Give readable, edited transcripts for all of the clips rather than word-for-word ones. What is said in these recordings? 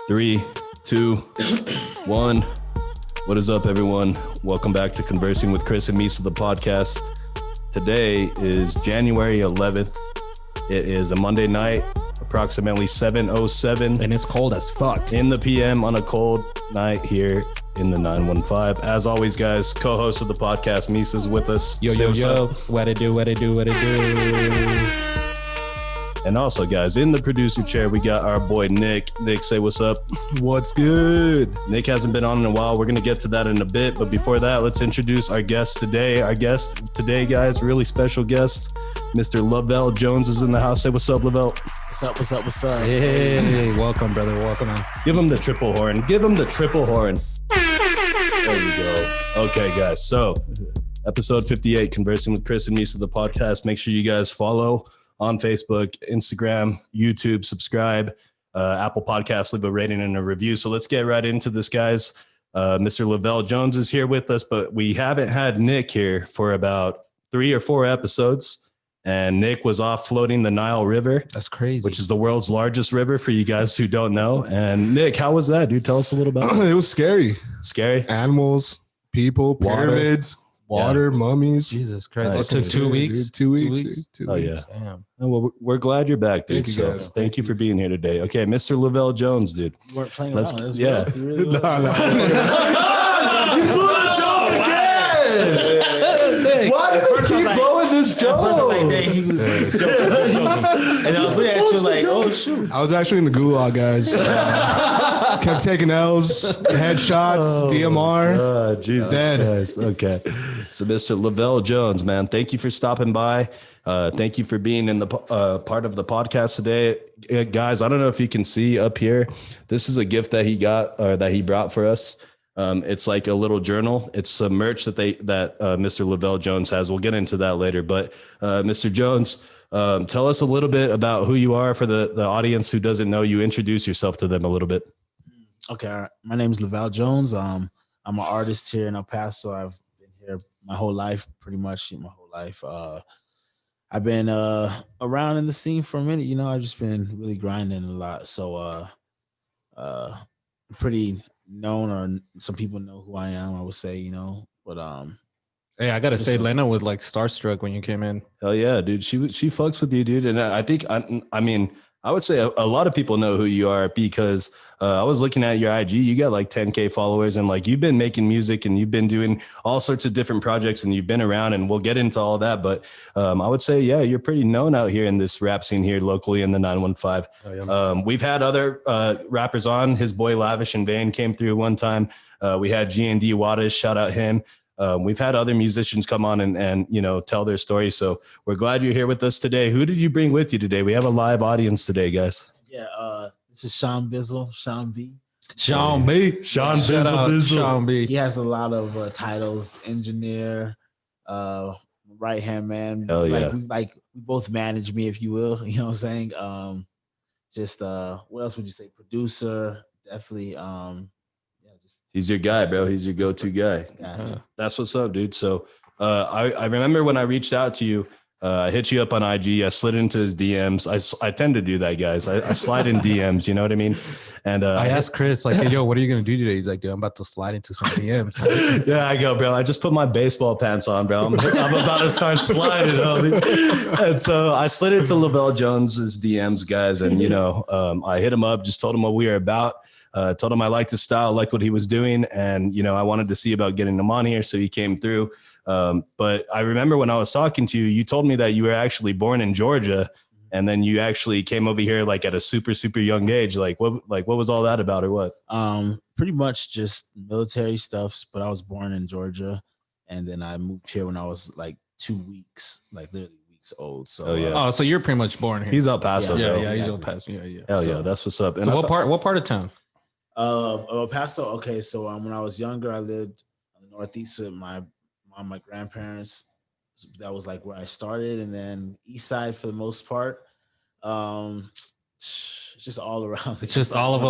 3, 2, 1. What is up, everyone? Welcome back to Conversing with Chris and Misa, the podcast. Today is January 11th. It is a Monday night, approximately 7:07. And it's cold as fuck. In the PM on a cold night here in the 915. As always, guys, co-host of the podcast, Misa's with us. Yo. What it do? And also, guys, in the producer chair, we got our boy, Nick. Nick, say what's up. What's good? Nick hasn't been on in a while. We're going to get to that in a bit. But before that, let's introduce our guest today. Our guest today, guys, really special guest. Mr. LAVELL Jones is in the house. Say what's up, LAVELL. What's up? Hey, welcome, brother. Welcome, man. Give him the triple horn. There you go. Okay, guys. So, episode 58, Conversing with Chris and Misa, the podcast. Make sure you guys follow on Facebook, Instagram, YouTube, subscribe, Apple Podcasts, leave a rating and a review. So let's get right into this, guys. Mr. LAVELL Jones is here with us, but we haven't had Nick here for about 3 or 4 episodes. And Nick was off floating the Nile River. That's crazy. Which is the world's largest river for you guys who don't know. And Nick, how was that, dude? Tell us a little about it. It was scary. Scary? Animals, people, pyramids, water, mummies. Jesus Christ. Nice. It took 2 weeks. Dude, 2 weeks. Dude, 2 Oh, weeks. yeah. Damn. Oh, well, we're glad you're back, dude. Thank you, guys. So thank you for being here today. Okay, Mr. LAVELL Jones, dude. You weren't playing Let's- around. That's yeah. real. You really No, weren't. You blew a joke again! Why do they keep blowing this joke? At first, I'm like, dang, he was joking. And I was looking at you like, oh, shoot. I was actually in the gulag, guys. Kept taking L's, headshots, DMR. Jesus Dead. Christ. Okay. So, Mr. LAVELL Jones, man, thank you for stopping by. Thank you for being in the part of the podcast today. Guys, I don't know if you can see up here. This is a gift that he got or that he brought for us. It's like a little journal. It's some merch that Mr. LAVELL Jones has. We'll get into that later. But Mr. Jones, tell us a little bit about who you are for the audience who doesn't know you. Introduce yourself to them a little bit. Okay, all right. My name is LAVELL Jones. I'm an artist here in El Paso. I've been here my whole life, pretty much my whole life. I've been around in the scene for a minute. You know, I've just been really grinding a lot. So pretty known, or some people know who I am, I would say, you know. But Hey, I gotta say, Lena was like starstruck when you came in. Hell yeah, dude. She fucks with you, dude. And I think, I mean, I would say a lot of people know who you are because I was looking at your IG. You got like 10K followers, and like you've been making music and you've been doing all sorts of different projects and you've been around, and we'll get into all that. But I would say, yeah, you're pretty known out here in this rap scene here locally in the 915. Oh, yeah. We've had other rappers on. His boy Lavish and Vane came through one time. We had G&D Waters, shout out him. We've had other musicians come on and you know, tell their story. So we're glad you're here with us today. Who did you bring with you today? We have a live audience today, guys. yeah, this is Sean Bizzle, Sean B. Sean B. Sean Shout out Bizzle. Sean B. He has a lot of titles: engineer, right hand man. Hell yeah. We both manage me, if you will. You know what I'm saying? Just what else would you say? Producer, definitely. He's your guy, bro. He's your go-to guy. That's what's up, dude. So I remember when I reached out to you, I hit you up on IG. I slid into his DMs. I tend to do that, guys. I slide in DMs. You know what I mean? And I asked Chris, like, hey, yo, what are you gonna do today? He's like, dude, I'm about to slide into some DMs. Yeah, I go, bro. I just put my baseball pants on, bro. I'm about to start sliding, homie. And so I slid into LAVELL Jones's DMs, guys. And, you know, I hit him up, just told him what we were about. Told him I liked his style, liked what he was doing. And, you know, I wanted to see about getting him on here. So he came through. But I remember when I was talking to you, you told me that you were actually born in Georgia. And then you actually came over here like at a super, super young age. What was all that about or what? Pretty much just military stuff. But I was born in Georgia. And then I moved here when I was like 2 weeks, like literally weeks old. So, Oh, so you're pretty much born here. He's El Paso, yeah, bro. yeah, he's El Paso. Yeah. Hell yeah, that's what's up. And So what part of town? El Paso. Okay, so when I was younger, I lived in the Northeast with my mom, my grandparents. That was like where I started, and then East Side for the most part. Just all around. It's just all of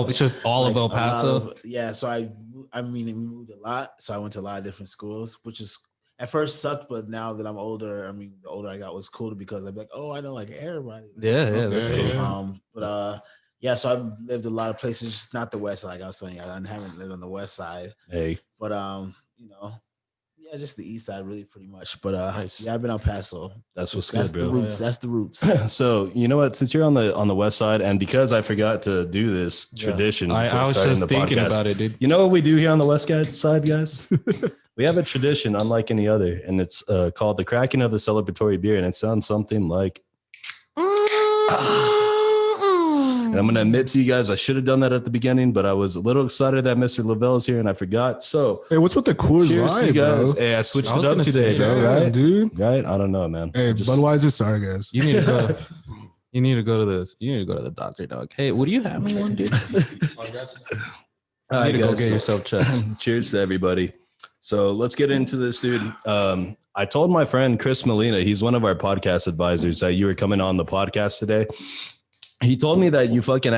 El Paso. Yeah, so I mean, we moved a lot, so I went to a lot of different schools, which is at first sucked, but now that I'm older, I mean, the older I got was cool because I'm like, oh, I know like everybody. Yeah, that's cool. But Yeah, so I've lived a lot of places, just not the West. Like I was saying, I haven't lived on the West side. Hey, But yeah, just the East side, really, pretty much. But Nice. yeah, I've been El Paso. that's what's That's good, the bro. roots. That's the roots. So you know what? Since you're on the West side, and because I forgot to do this tradition, before I was starting just the thinking podcast, about it, dude. You know what we do here on the West side, guys? We have a tradition unlike any other, and it's called the cracking of the celebratory beer, and it sounds something like. And I'm going to admit to you guys, I should have done that at the beginning, but I was a little excited that Mr. Lavelle is here, and I forgot. So, Hey, what's with the Coors cheers to you Light, guys. bro? Hey, I switched I it was up gonna today, say, bro. Damn, Right, dude. right? I don't know, man. Hey, Budweiser, sorry, guys. You need to go. You need to go to this. You need to go to the doctor, dog. Hey, would you have me one, dude? All You right, need to go guys, get so- yourself checked. Cheers to everybody. So let's get into this, dude. I told my friend Chris Molina, he's one of our podcast advisors, that you were coming on the podcast today. He told me that you fucking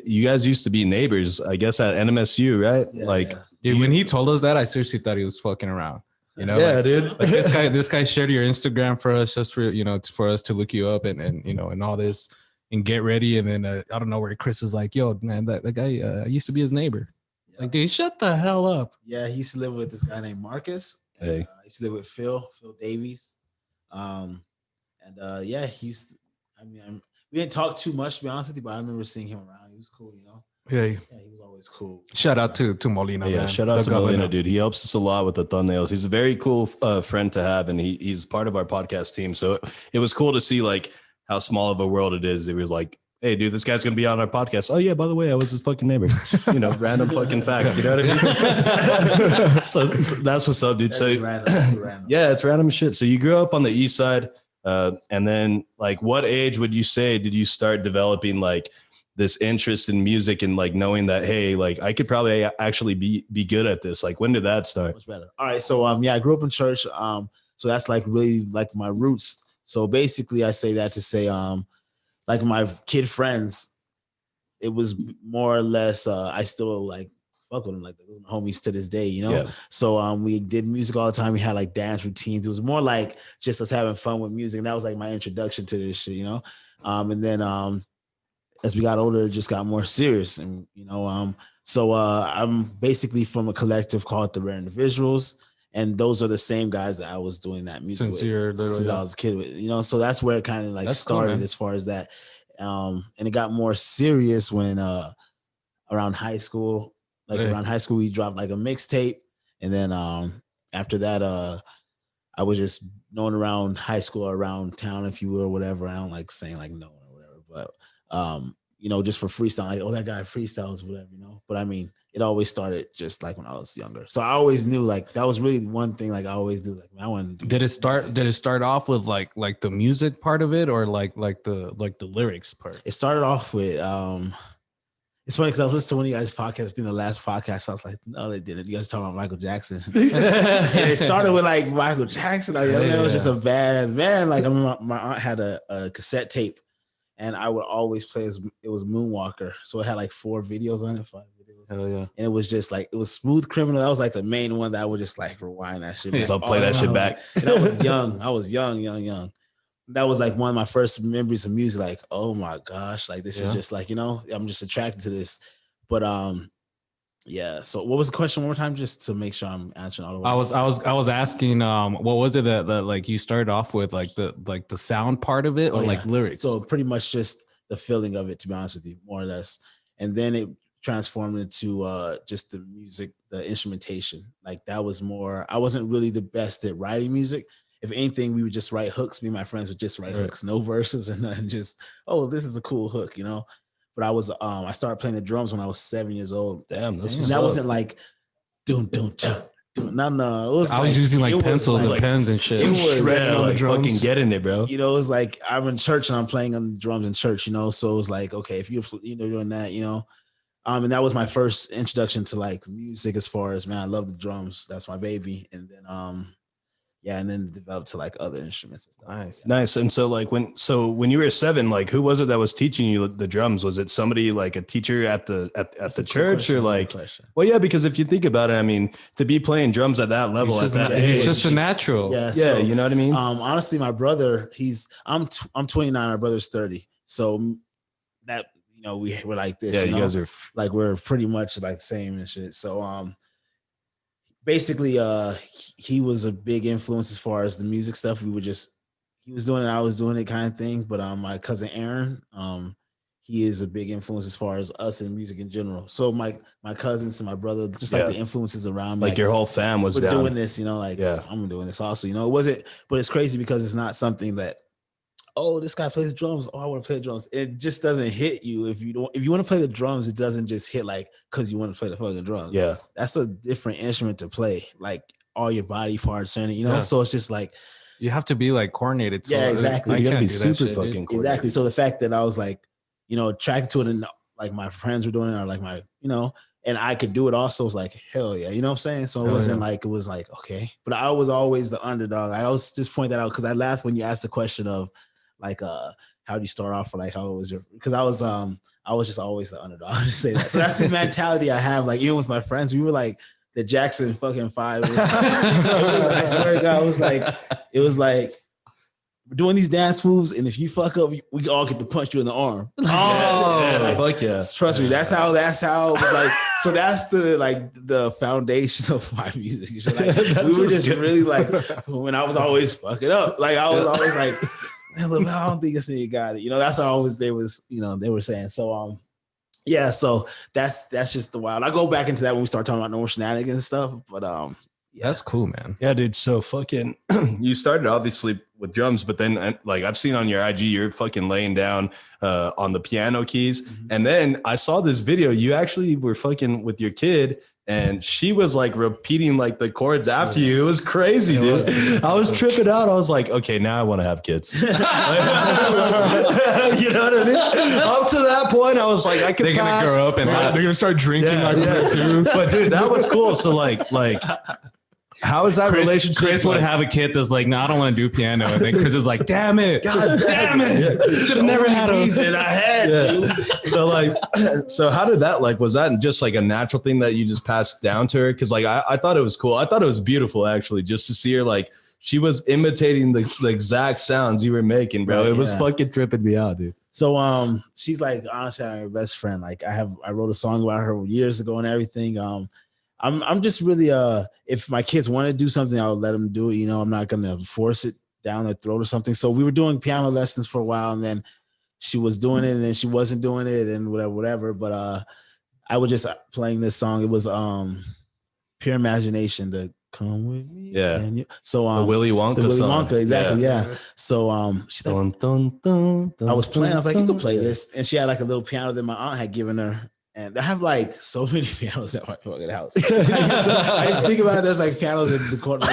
you guys used to be neighbors, I guess, at NMSU, right? Yeah, like, yeah. Dude, when he told us that, I seriously thought he was fucking around. You know, yeah, like, dude. like this guy shared your Instagram for us, just for for us to look you up and and all this and get ready. And then I don't know where Chris is like, yo, man, that guy I used to be his neighbor. It's like, dude, shut the hell up. Yeah, he used to live with this guy named Marcus. Hey. I used to live with Phil Davies. Yeah, he used to, we didn't talk too much, to be honest with you, but I remember seeing him around. He was cool, Yeah. Yeah, he was always cool. Shout out to Molina. Yeah, man. shout out The to governor. Molina, dude. He helps us a lot with the thumbnails. He's a very cool friend to have, and he's part of our podcast team. So it was cool to see like how small of a world it is. It was like, hey, dude, this guy's gonna be on our podcast. Oh yeah, by the way, I was his fucking neighbor. Random fucking fact. You know what I mean? so that's what's up, dude. That So is random. yeah, it's random shit. So you grew up on the east side, and then like, what age would you say did you start developing like this interest in music and like knowing that, hey, like I could probably actually be good at this? Like, when did that start? Much better. All right, so I grew up in church. So that's like really like my roots. So basically, I say that to say like my kid friends, it was more or less I still like fuck with them, like my homies to this day, Yeah. So we did music all the time. We had like dance routines. It was more like just us having fun with music. And that was like my introduction to this shit, and then as we got older, it just got more serious. And so I'm basically from a collective called the Rare Individuals. And those are the same guys that I was doing that music Since with I was a kid with, so that's where it kind of like That's cool, started man. as far as that. And it got more serious when around high school, we dropped like a mixtape. And then after that, I was just known around high school or around town, if you will, or whatever. I don't like saying like no or whatever, but just for freestyle, like, oh, that guy freestyles, whatever, But I mean, it always started just like when I was younger. So I always knew like that was really one thing like I always do. Like I want to do. Did it start off with like the music part of it, or like the lyrics part? It started off with it's funny because I was listening to one of you guys' podcasts, I think the last podcast. I was like, no, they didn't. You guys talking about Michael Jackson. And it started with like Michael Jackson. Like, it was just a bad man. Like I remember my aunt had a cassette tape, and I would always play it was Moonwalker. So it had like 5 videos on it. Hell yeah. And it was just like, it was Smooth Criminal. That was like the main one that I would just like rewind that shit. So play that shit back. And I was young. I was young. That was like one of my first memories of music. Like, oh my gosh, like this is just like, I'm just attracted to this. But yeah. So what was the question one more time, just to make sure I'm answering all the way? I was asking, what was it that like you started off with, like the sound part of it, or like lyrics? So pretty much just the feeling of it, to be honest with you, more or less. And then it transformed into just the music, the instrumentation. Like that was more, I wasn't really the best at writing music. If anything, we would just write hooks. Me and my friends would just write hooks, no verses, and then just, oh, this is a cool hook, But I started playing the drums when I was 7 years old. Damn, That wasn't like doom doom cha. No. It was I was using like pencils and pens and shit. It was like fucking getting it, bro. it was like I'm in church and I'm playing on the drums in church, So it was like, okay, if you're doing that, and that was my first introduction to like music, as far as, man, I love the drums. That's my baby. And then and then developed to like other instruments and stuff. Nice. And so like when you were 7, like who was it that was teaching you the drums? Was it somebody like a teacher at the church, or like? Well, yeah, because if you think about it, I mean, to be playing drums at that level at that age, it's just a natural. Yeah, so, you know what I mean? Honestly, my brother, I'm 29, my brother's 30. So that, we're like this. Yeah, you guys are like we're pretty much like same and shit. So basically he was a big influence as far as the music stuff. He was doing it, I was doing it kind of thing. But my cousin Aaron, he is a big influence as far as us in music in general. So my cousins and my brother, just like the influences around me. Like your whole fam was doing this, I'm doing this also, it wasn't, but it's crazy because it's not something that, oh, this guy plays drums. Oh, I want to play the drums. It just doesn't hit you if you want to play the drums. It doesn't just hit like because you want to play the fucking drums. Yeah, that's a different instrument to play. Like all your body parts and So it's just like you have to be like coordinated. So exactly. You gotta be super fucking coordinated. Exactly. So the fact that I was like, attracted to it, and like my friends were doing it, or like my, and I could do it also, was like, hell yeah, you know what I'm saying? So it wasn't like, it was like, okay. But I was always the underdog. I always just point that out because I laughed when you asked the question of like, how do you start off, or like how was your, because I was just always the underdog. I'll just say that. So that's the mentality I have. Like even with my friends, we were like the Jackson fucking 5. I swear to God, it was like we're doing these dance moves, and if you fuck up, we all get to punch you in the arm. Fuck yeah! Trust me, that's how it was like. So that's the foundation of my music. Like, we were just really like when I was always fucking up. Like I was always like, man, look, I don't think this nigga got it. That's how they were saying. So yeah, so that's just the wild. I go back into that when we start talking about normal shenanigans and stuff. But yeah. That's cool, man. Yeah, dude. So fucking, you started obviously with drums, but then like I've seen on your IG, you're fucking laying down on the piano keys. Mm-hmm. And then I saw this video. You actually were fucking with your kid, and she was like repeating like the chords after you. It was crazy, dude. I was tripping out. I was like, okay, now I want to have kids. You know what I mean? Up to that point, I was like, I could. They're gonna grow up and they're gonna start drinking too. But dude, that was cool. So like. How is that relationship? Chris would have a kid that's like, no, I don't want to do piano. And then Chris is like, damn it. God damn it. Should have never had a I had. So how did that, like, was that just like a natural thing that you just passed down to her? Cause like, I thought it was cool. I thought it was beautiful actually, just to see her, like, she was imitating the exact sounds you were making, bro. It was fucking tripping me out, dude. So, she's like, honestly, I'm her best friend. Like I wrote a song about her years ago and everything. I'm just really if my kids want to do something, I'll let them do it. I'm not gonna force it down their throat or something. So we were doing piano lessons for a while, and then she was doing it, and then she wasn't doing it, and whatever. But I was just playing this song. It was Pure Imagination, the Come With Me. Yeah. So the Willy Wonka song. Exactly. Yeah. So she's like, I was playing. I was like, you can play this, and she had like a little piano that my aunt had given her. And I have like so many pianos at my fucking house. I just think about it. There's like pianos in the corner.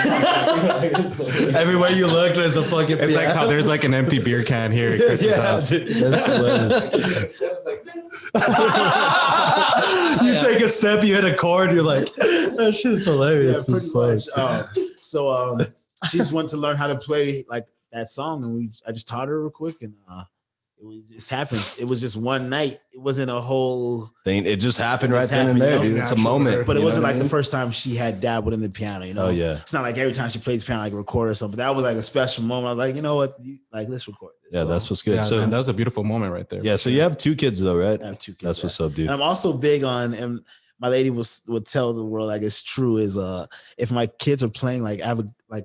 Everywhere you look, there's a fucking piano. It's like how there's like an empty beer can here at Chris's house. Dude, you take a step, you hit a chord, you're like, that shit's hilarious. Yeah, pretty much. So she just wanted to learn how to play like that song, and I just taught her real quick, and it just happened. It was just one night. It wasn't a whole thing. It just happened right then and there, dude. It's a moment. But it wasn't like the first time she had dabbled in the piano, Oh, yeah. It's not like every time she plays piano, like record or something. That was like a special moment. I was like, you know what? Let's record this. Yeah, that's what's good. Yeah, so man, that was a beautiful moment right there. Yeah, so you have 2 kids though, right? I have 2 kids. That's what's up, dude. And I'm also big on, and my lady would tell the world, like it's true, is if my kids are playing, like I have I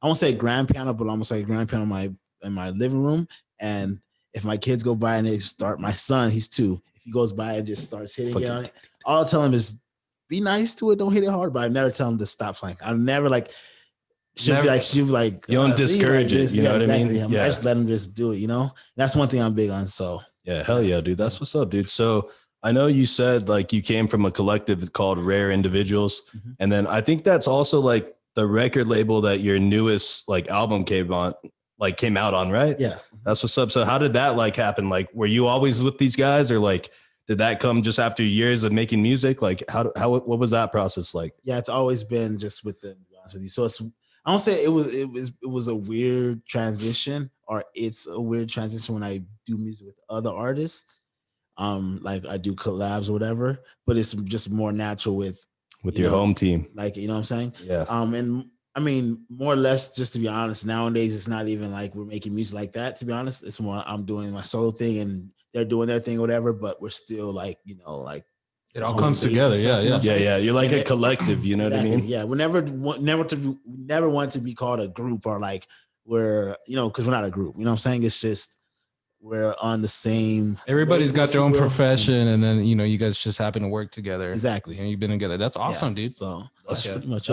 won't say a grand piano, but almost like a grand piano in my living room. And if my kids go by and they start, my son, he's 2. If he goes by and just starts hitting it on it, all I'll tell him is be nice to it. Don't hit it hard. But I never tell him to stop playing. I never she'll be like, you don't discourage it. You know what I mean? I just let him just do it. That's one thing I'm big on. So yeah, hell yeah, dude. That's what's up, dude. So I know you said like you came from a collective called Rare Individuals. Mm-hmm. And then I think that's also like the record label that your newest like album came out on, right? Yeah. That's what's up. So how did that like happen? Like, were you always with these guys, or like, did that come just after years of making music? Like what was that process like? Yeah, it's always been just with them, to be honest with you. So I don't say it was a weird transition, or it's a weird transition when I do music with other artists. Like I do collabs or whatever, but it's just more natural with your home team. Like, you know what I'm saying? Yeah. And I mean, more or less, just to be honest, nowadays it's not even like we're making music like that. To be honest, it's more I'm doing my solo thing and they're doing their thing or whatever. But we're still like, you know, like It all comes together. Stuff, you know Yeah. You're like and a collective. You know exactly, what I mean? Yeah, we never want to be called a group or like we're, you know, because we're not a group. You know what I'm saying? It's just we're on the same. Everybody's got their own will. profession, and then you know you guys just happen to work together. Exactly. And you've been together. That's awesome, Yeah, dude. So That's pretty much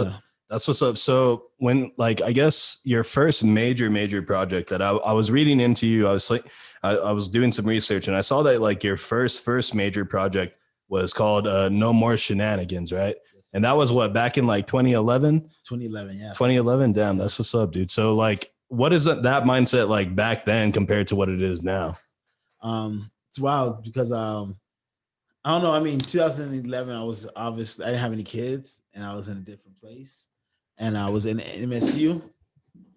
That's what's up. So when, like, I guess your first major project that I was reading into you, I was like, I was doing some research and I saw that like your first major project was called No More Shenanigans, right? And that was what, back in like 2011? 2011, yeah. 2011. Damn, that's what's up, dude. So like, what is that mindset like back then compared to what it is now? It's wild because I don't know. I mean, 2011, I was obviously I didn't have any kids and I was in a different place. And I was in MSU.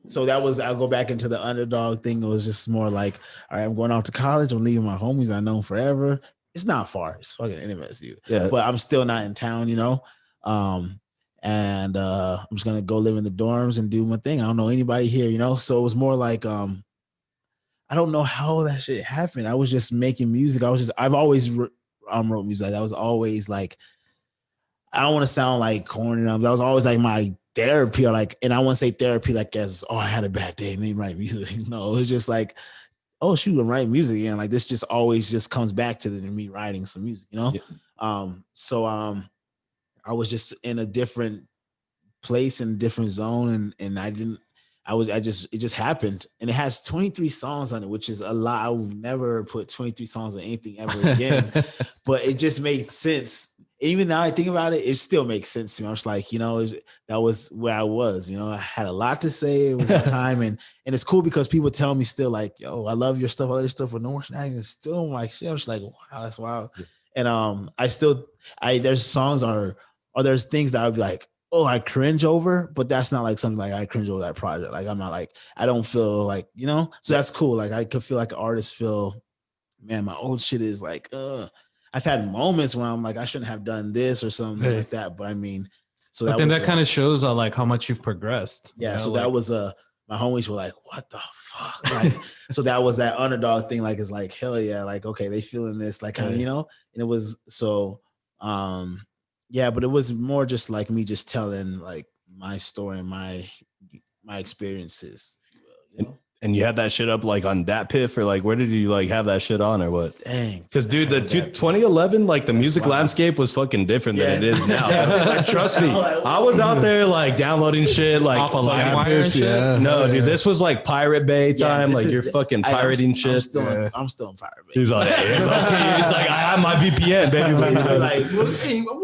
So that was, I'll go back into the underdog thing. It was just more like, all right, I'm going off to college. I'm leaving my homies I know forever. It's not far. It's fucking MSU. Yeah. But I'm still not in town, you know? And I'm just going to go live in the dorms and do my thing. I don't know anybody here, you know? So it was more like, I don't know how that shit happened. I was just making music. I've always wrote music. That was always like, I don't want to sound like corny. That was always like my therapy, or like, and I want to say therapy like as, oh, I had a bad day and then write music. No, it was just like, oh shoot, I'm writing music again. Like this just always just comes back to me writing some music, you know? Yeah. So I was just in a different place in a different zone, and it just happened. And it has 23 songs on it, which is a lot. I will never put 23 songs on anything ever again. But it just made sense. Even now I think about it, it still makes sense to me. I was like, you know, that was where I was, you know, I had a lot to say. It was a time and it's cool because people tell me still like, yo, I love your stuff. I love your stuff with No More Shenanigans. Still I'm like, shit. I was like, wow, that's wild. Yeah. And there's songs or there's things that I would be like, oh, I cringe over, but that's not like something like I cringe over that project. Like, I'm not like, I don't feel like, you know, so that's cool. Like I could feel like an artist feel, man, my old shit is like, I've had moments where I'm like, I shouldn't have done this or something like that. But I mean, so but then that kind of shows like how much you've progressed. Yeah. You know, so like, that was my homies were like, what the fuck? Like, so that was that underdog thing. Like, it's like, hell yeah. Like, okay, they feeling this, like kind of, you know, and it was so, yeah, but it was more just like me just telling like my story and my experiences, if you will, you know? And you had that shit up like on DatPiff, or like where did you like have that shit on or what? Dang. Because dude, the 2011, like the music landscape was fucking different than it is now. Like, trust me, I was out there like downloading shit like off of LimeWire and shit. Yeah. No, dude, this was like Pirate Bay time. Like you're fucking pirating shit. I'm still in Pirate Bay. He's like, hey, okay. He's like, I have my VPN, baby. Like, what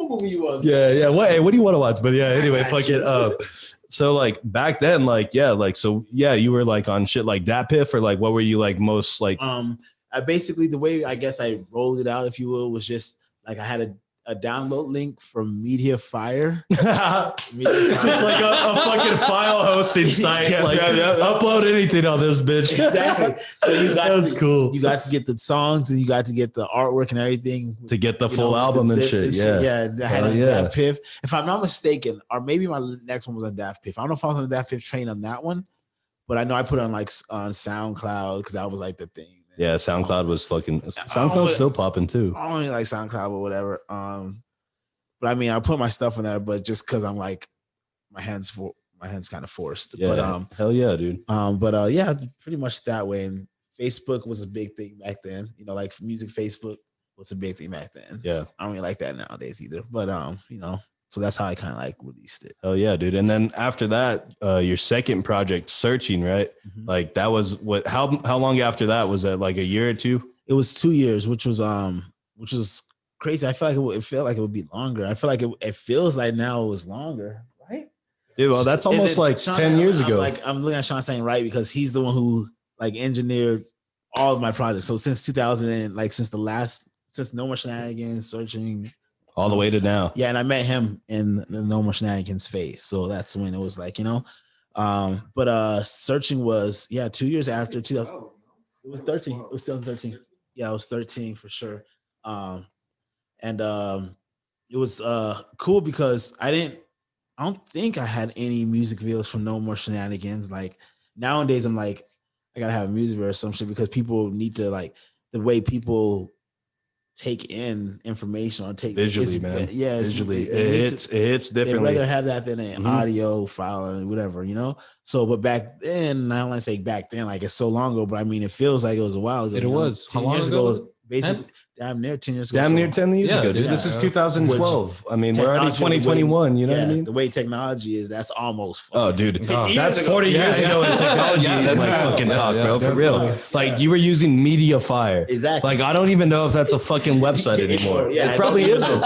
movie you want? Yeah. What do you want to watch? But yeah, anyway, fuck it. So like back then, like, yeah, like, so yeah, you were like on shit like DatPiff, or like, what were you like most like? I basically, the way I guess I rolled it out, if you will, was just like I had a download link from MediaFire. It's just like a fucking file hosting site. Like upload anything on this bitch. Exactly. So that's cool. You got to get the songs and you got to get the artwork and everything to get the full album and shit. Yeah. I had a DatPiff. If I'm not mistaken, or maybe my next one was on DatPiff. I don't know if I was on the DatPiff train on that one, but I know I put it on like on SoundCloud because that was like the thing. Yeah, SoundCloud was fucking. SoundCloud's still popping too. I only like SoundCloud or whatever. But I mean, I put my stuff in there, but just because I'm like, my hands kind of forced. Yeah, but hell yeah, dude. Yeah, pretty much that way. And Facebook was a big thing back then. You know, like music Facebook was a big thing back then. Yeah, I don't really like that nowadays either. But you know, so that's how I kind of like released it. Oh yeah, dude. And then after that, your second project, Searching, right? Mm-hmm. Like that was what? How long after that was that? Like a year or two? It was 2 years, which was crazy. I feel like it felt like it would be longer. I feel like it feels like now it was longer, right? Dude, well, that's almost like Sean, 10 years ago. I'm looking at Sean saying right because he's the one who like engineered all of my projects. So since 2000 and like since No More Shenanigans, Searching. All the way to now. Yeah, and I met him in the No More Shenanigans phase. So that's when it was like, you know. But Searching was 2 years after 2000. It was 13. It was 2013. Yeah, it was 13 for sure. And it was cool because I didn't I don't think I had any music videos for No More Shenanigans. Like nowadays, I'm like, I gotta have a music video or some shit because people need to like the way people take in information or take visually, man. Yeah, visually, it hits differently. They'd rather have that than an audio file or whatever, you know. So, but back then, I don't want to say back then, like it's so long ago, but I mean, it feels like it was a while ago. It was 10 years ago, basically. Damn near 10 years ago. Damn near 10 years ago, dude. Yeah. This is 2012. I mean, we're already 2021. You know what I mean? The way technology is, that's almost. Oh, dude, that's 40 years ago in technology. That's like fucking talk, bro. For real. Like you were using MediaFire. Exactly. Like I don't even know if that's a fucking website anymore. Yeah, it probably isn't.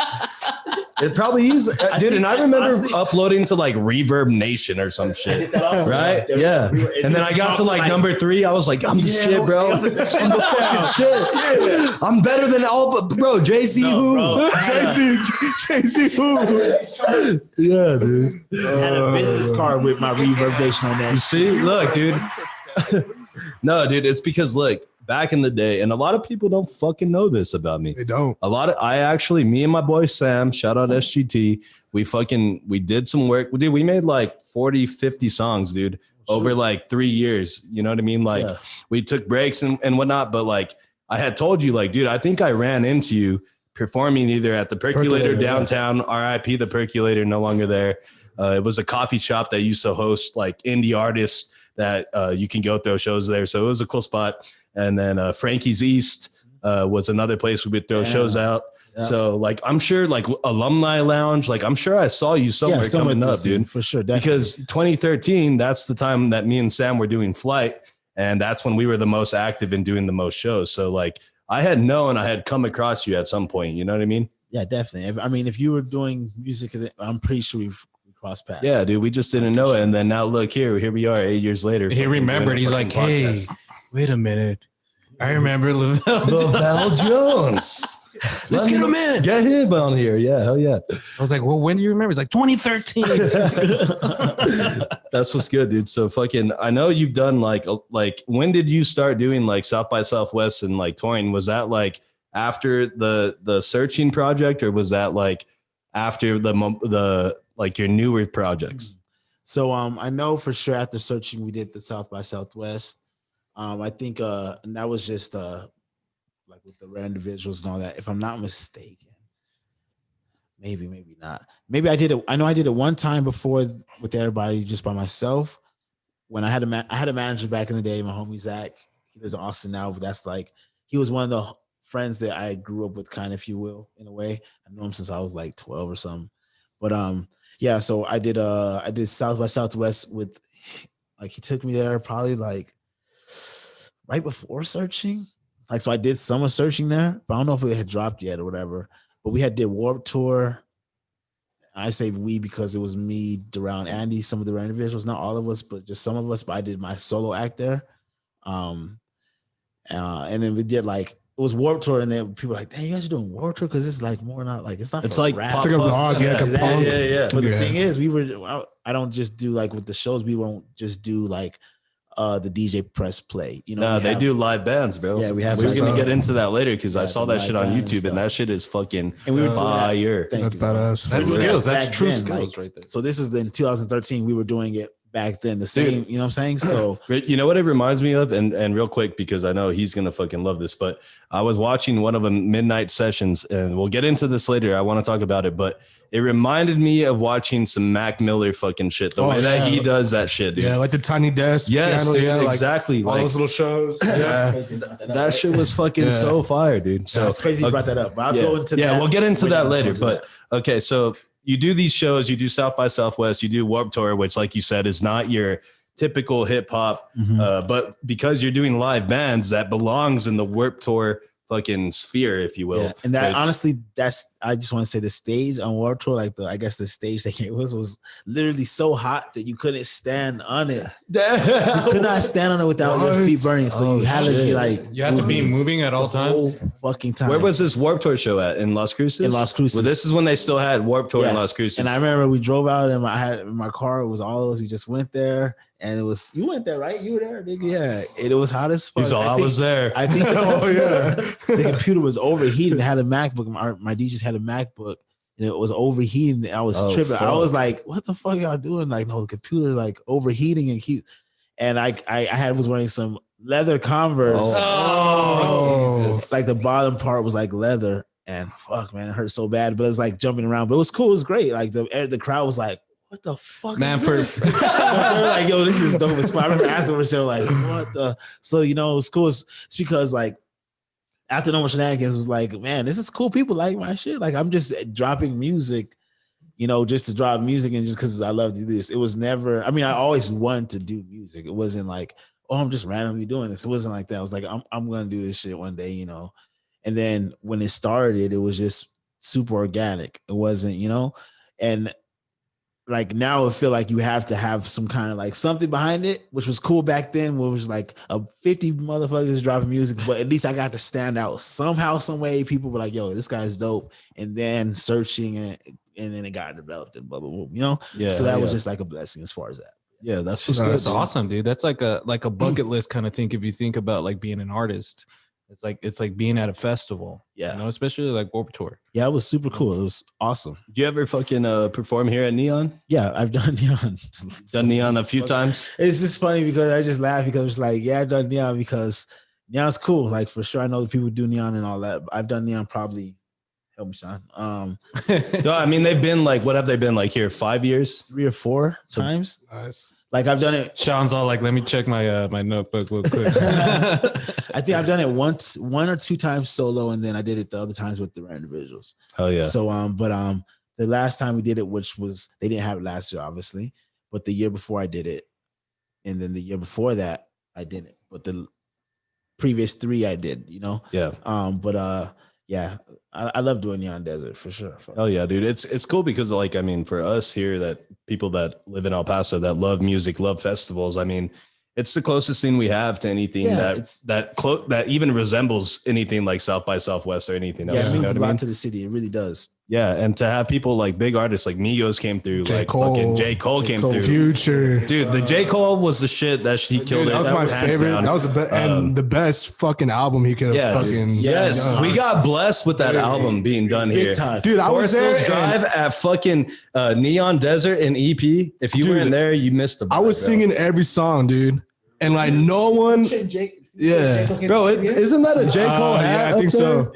It probably is, dude. And I remember uploading to like Reverb Nation or some shit, right? Yeah. And then I got to like number 3. I was like, I'm the shit, bro. I'm the fucking shit. I'm better than all, bro. Jay-Z who? Jay-Z who? Yeah, dude. I had a business card with my Reverb Nation on there. You see? Look, dude. No, dude. It's because look. Back in the day, and a lot of people don't fucking know this about me. They don't. Me and my boy Sam, shout out SGT, we did some work. We made like 40, 50 songs, dude, over like 3 years. You know what I mean? Like we took breaks and whatnot, but like I had told you, like, dude, I think I ran into you performing either at the Percolator downtown, RIP, the Percolator, no longer there. It was a coffee shop that used to host like indie artists that you can go throw shows there. So it was a cool spot. And then Frankie's East was another place we would throw shows out. Yeah. So like, I'm sure like Alumni Lounge, like I'm sure I saw you somewhere coming up, dude. For sure. Definitely. Because 2013, that's the time that me and Sam were doing Flight. And that's when we were the most active in doing the most shows. So like I had known I had come across you at some point. You know what I mean? Yeah, definitely. If you were doing music, I'm pretty sure we crossed paths. Yeah, dude, we just didn't know it. And then now look here we are 8 years later. He remembered. He's like, hey, wait a minute. I remember LAVELL Jones. Let's get him in. Get him on here. Yeah, hell yeah. I was like, well, when do you remember? He's like 2013. That's what's good, dude. So fucking, I know you've done like when did you start doing like South by Southwest and like touring? Was that like after the Searching project, or was that like after the like your newer projects? So I know for sure after Searching we did the South by Southwest. I think and that was just like with the rare individuals and all that. If I'm not mistaken, maybe not. Maybe I did it. I know I did it one time before with everybody, just by myself. When I had a manager back in the day, my homie Zach. He lives in Austin now, but that's like he was one of the friends that I grew up with, kind of, if you will, in a way. I knew him since I was like 12 or something. But yeah. So I did South by Southwest with, like, he took me there probably like right before Searching. Like, so I did summer Searching there, but I don't know if it had dropped yet or whatever. But we did Warped Tour. I say we because it was me, Duran, Andy, some of the individuals, not all of us, but just some of us. But I did my solo act there. And then we did like, it was Warped Tour, and then people were like, "Dang, you guys are doing Warped Tour because it's like more not like it's not. It's like rap. It's like a vlog, yeah, Exactly. punk. Yeah. But the thing is, I don't just do like with the shows. We won't just do like the DJ press play. You know, no, they do live bands, bro. Yeah, we're gonna get into that later because I saw that shit on live YouTube, and that shit is fucking And we were doing that. fire. That's badass. That's We were skills. back That's true then, skills like, right there. So this is in 2013. We were doing it back then, the same. You know what I'm saying? So You know what it reminds me of, and real quick, because I know he's gonna fucking love this, but I was watching one of the midnight sessions, and we'll get into this later. I want to talk about it, but it reminded me of watching some Mac Miller fucking shit. The way that he does that shit, dude. Yeah, like the tiny desk. Yes, piano, dude, yeah, like exactly. all Like, those little shows. Yeah. that shit was fucking so fire, dude. So it's crazy you brought that up. But I'll go into that. Yeah, we'll get into that later. Into But okay, so you do these shows, you do South by Southwest, you do Warped Tour, which, like you said, is not your typical hip hop, but because you're doing live bands, that belongs in the Warped Tour fucking sphere, if you will. Yeah. And that honestly, I just want to say the stage on Warped Tour, like the stage that it was literally so hot that you couldn't stand on it. You could not stand on it without your feet burning. So you had to be like, You have to be moving at all times. Fucking time. Where was this Warped Tour show at? In Las Cruces? In Las Cruces. Well, this is when they still had Warped Tour in Las Cruces. And I remember we drove out and I had my car. It was all of us. We just went there, and it was, you went there, right? You were there, nigga. Yeah. It was hot as fuck. I was there. I think the computer was overheated. They had a MacBook. My DJs had a MacBook, and it was overheating. I was tripping. Fuck. I was like, what the fuck y'all doing? Like, no, the computer like overheating and I was wearing some leather Converse. Jesus. Like the bottom part was like leather, and fuck, man, it hurt so bad. But it was like jumping around, but it was cool. It was great. Like the crowd was like, what the fuck, Man, is this? They were like, yo, this is dope as fuck. I remember afterwards they were like, what the? So it was cool. It's because like after No More Shenanigans was like, man, this is cool. People like my shit. Like I'm just dropping music, just to drop music and just because I love to do this. It was never. I mean, I always wanted to do music. It wasn't like, oh, I'm just randomly doing this. It wasn't like that. I was like, I'm gonna do this shit one day, And then when it started, it was just super organic. It wasn't, and like now I feel like you have to have some kind of like something behind it, which was cool back then, where it was like 50 motherfuckers dropping music, but at least I got to stand out somehow, some way. People were like, yo, this guy's dope. And then searching it, and then it got developed and blah, blah, blah, Yeah. So that was just like a blessing as far as that. Yeah, that's what's That's good. awesome, dude. That's like a bucket list kind of thing. If you think about like being an artist, it's like being at a festival. Yeah. Especially like Warped Tour. Yeah, it was super cool. It was awesome. Do you ever fucking perform here at Neon? Yeah, I've done Neon. Done Neon a few times? It's just funny because I just laugh because it's like, yeah, I've done Neon because Neon's cool. Like for sure, I know that people do Neon and all that. But I've done Neon probably. Help me, Sean. No, I mean they've been like, what have they been like here? 5 years? 3 or 4 times. Nice. Like I've done it. Sean's all like, let me check my notebook real quick. I think I've done it one or two times solo, and then I did it the other times with the rare individuals. Oh yeah. So the last time we did it, which was they didn't have it last year, obviously, but the year before I did it, and then the year before that I didn't, but the previous 3 I did. Yeah. Yeah, I love doing Neon Desert for sure. Oh yeah, dude. It's cool because like, I mean, for us here, that people that live in El Paso that love music, love festivals. I mean, it's the closest thing we have to anything that even resembles anything like South by Southwest or anything else. Yeah, it means a what I lot mean? to the city. It really does. Yeah, and to have people like big artists like Migos came through, J. like Cole. fucking J. Cole came through. Future. Dude, the J. Cole was the shit that he killed. Dude, that was my hands favorite. down. That was the best fucking album he could have Yeah, fucking. yes, done. we got blessed with that album being done Big here. time. Dude, I was Forest Hills there. Drive at fucking Neon Desert and EP. If you weren't there, you missed the. I was singing every song, dude, and like no one. Yeah, Bro, isn't that a J. Cole hat? yeah, I think so.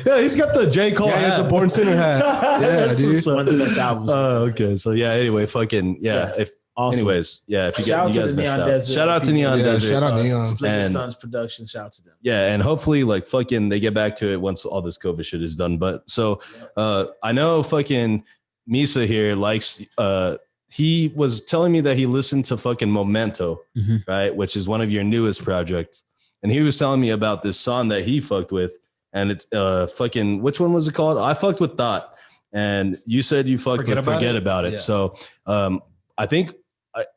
Yeah, he's got the J. Cole Yeah, hat. it's a Born Sinner hat. Yeah, That's dude. what's up. One of the best albums. Okay, so yeah. Anyway, fucking yeah. Yeah. If Awesome. anyways, yeah. If you Shout out you to guys the missed Neon out. Desert. Shout out to Neon Yeah, Desert. shout out Neon. Splendid And- Sons production. Shout out to them. Yeah, and hopefully, like fucking, they get back to it once all this COVID shit is done. But so, I know fucking Misa here likes. He was telling me that he listened to fucking Memento, right, which is one of your newest projects, and he was telling me about this song that he fucked with, and it's fucking, which one was it called? I fucked with Thought, and you said you fucked with Forget About It. Yeah. So, I think.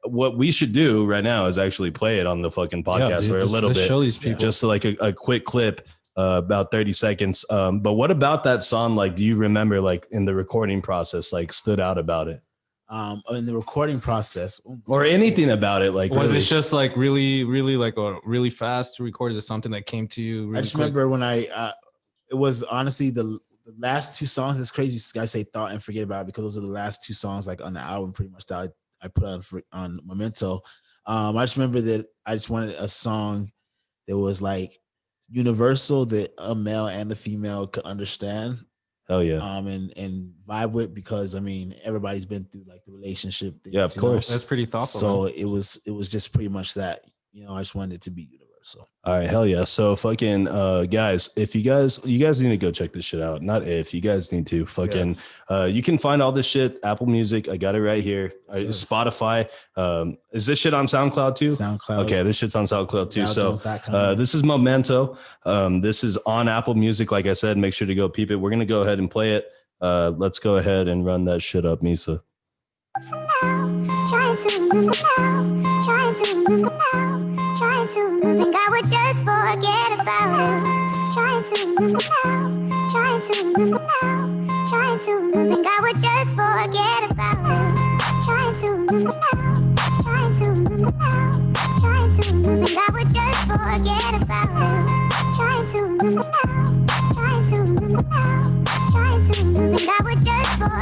What we should do right now is actually play it on the fucking podcast for a little bit, show these people. just like a quick clip, about 30 seconds. But what about that song? Like, do you remember like in the recording process, like stood out about it, In the recording process, or anything about it? Like, Was really? it just like really like a really fast to record? Is it something that came to you? Really I just quick? remember when it was honestly the last 2 songs. It's crazy. I say Thought and Forget About It because those are the last 2 songs like on the album, pretty much that I put on Memento. I just remember that I just wanted a song that was like universal, that a male and a female could understand. Hell yeah. And vibe with, because I mean everybody's been through like the relationship things, Yeah, of course. That's pretty thoughtful. So man. it was just pretty much that, I just wanted it to be universal. All right, hell yeah. So fucking guys, if you guys need to go check this shit out. Not if, you guys need to fucking you can find all this shit, Apple Music, I got it right here. Spotify. Is this shit on SoundCloud too? SoundCloud. Okay, this shit's on SoundCloud too. So LavelleJones.com. this is Memento. This is on Apple Music. Like I said, make sure to go peep it. We're gonna go ahead and play it. Let's go ahead and run that shit up, Misa. Trying to remember now, trying to remember now, trying to remember. Think I would just forget about it. Trying to remember now, trying to remember now, trying to remember. Think I would just forget about it. Trying to remember now, trying to remember now, trying to remember. Think I would just forget about it. Trying to remember now, trying to remember now, trying to remember. Think I would just forget.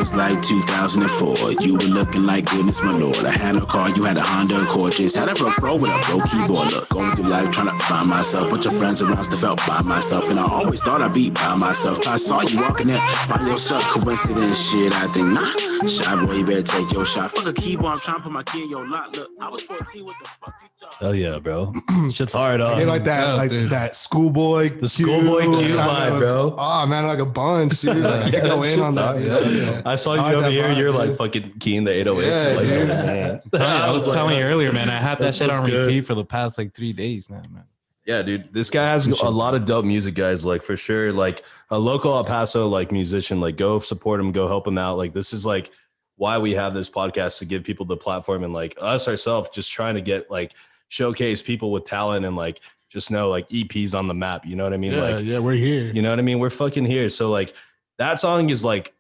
was like 2004. You were looking like goodness, my lord. I had a car, you had a Honda Accord. Just had a broke throw with a broke keyboard. Look, going through life trying to find myself. Bunch of friends around still felt by myself. And I always thought I'd be by myself. I saw you walking there by yourself. Coincidence shit, I think nah. Shy boy, you better take your shot. Fuck a keyboard, I'm trying to put my key in your lock. Look, I was 14, what the fuck you thought? Oh yeah, bro. Shit's hard on. They like that, that schoolboy, the schoolboy Q vibe, bro. Oh man, like a bunch, dude. Like, Yeah, go in on that. Yeah. I saw you over here. You're like fucking keying the 808. I was telling you earlier, man. I had that shit on repeat for the past like 3 days now, man. Yeah, dude. This guy has a lot of dope music, guys. Like for sure, like a local El Paso like musician. Like go support him, go help him out. Like this is like why we have this podcast, to give people the platform, and like us ourselves just trying to get like showcase people with talent and like just know like EPs on the map. You know what I mean? Yeah, like we're here. You know what I mean? We're fucking here. So like that song is like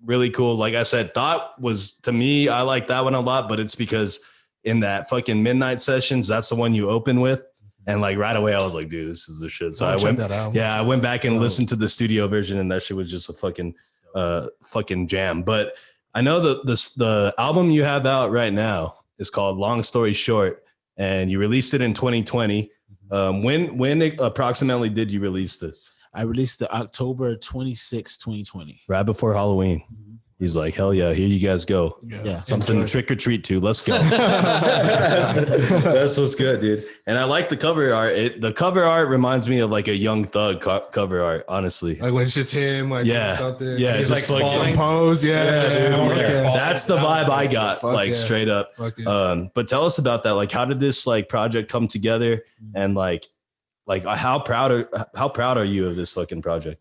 really cool. Like I said, Thought was, to me, I like that one a lot, but it's because in that fucking midnight sessions, that's the one you open with. And like right away, I was like, dude, this is the shit. So I went back and listened to the studio version, and that shit was just a fucking jam. But I know the album you have out right now is called Long Story Short, and you released it in 2020. When approximately did you release this? I released it October 26, 2020. Right before Halloween. He's like, hell yeah, here you guys go. Yeah. Something trick or treat to. Let's go. That's what's good, dude. And I like the cover art. The cover art reminds me of like a Young Thug cover art, honestly. Like when it's just him, like yeah, something. Yeah, he's just like falling. Pose. Yeah. That's the vibe I got, like straight up. But tell us about that. Like, how did this like project come together? And like how proud are you of this fucking project?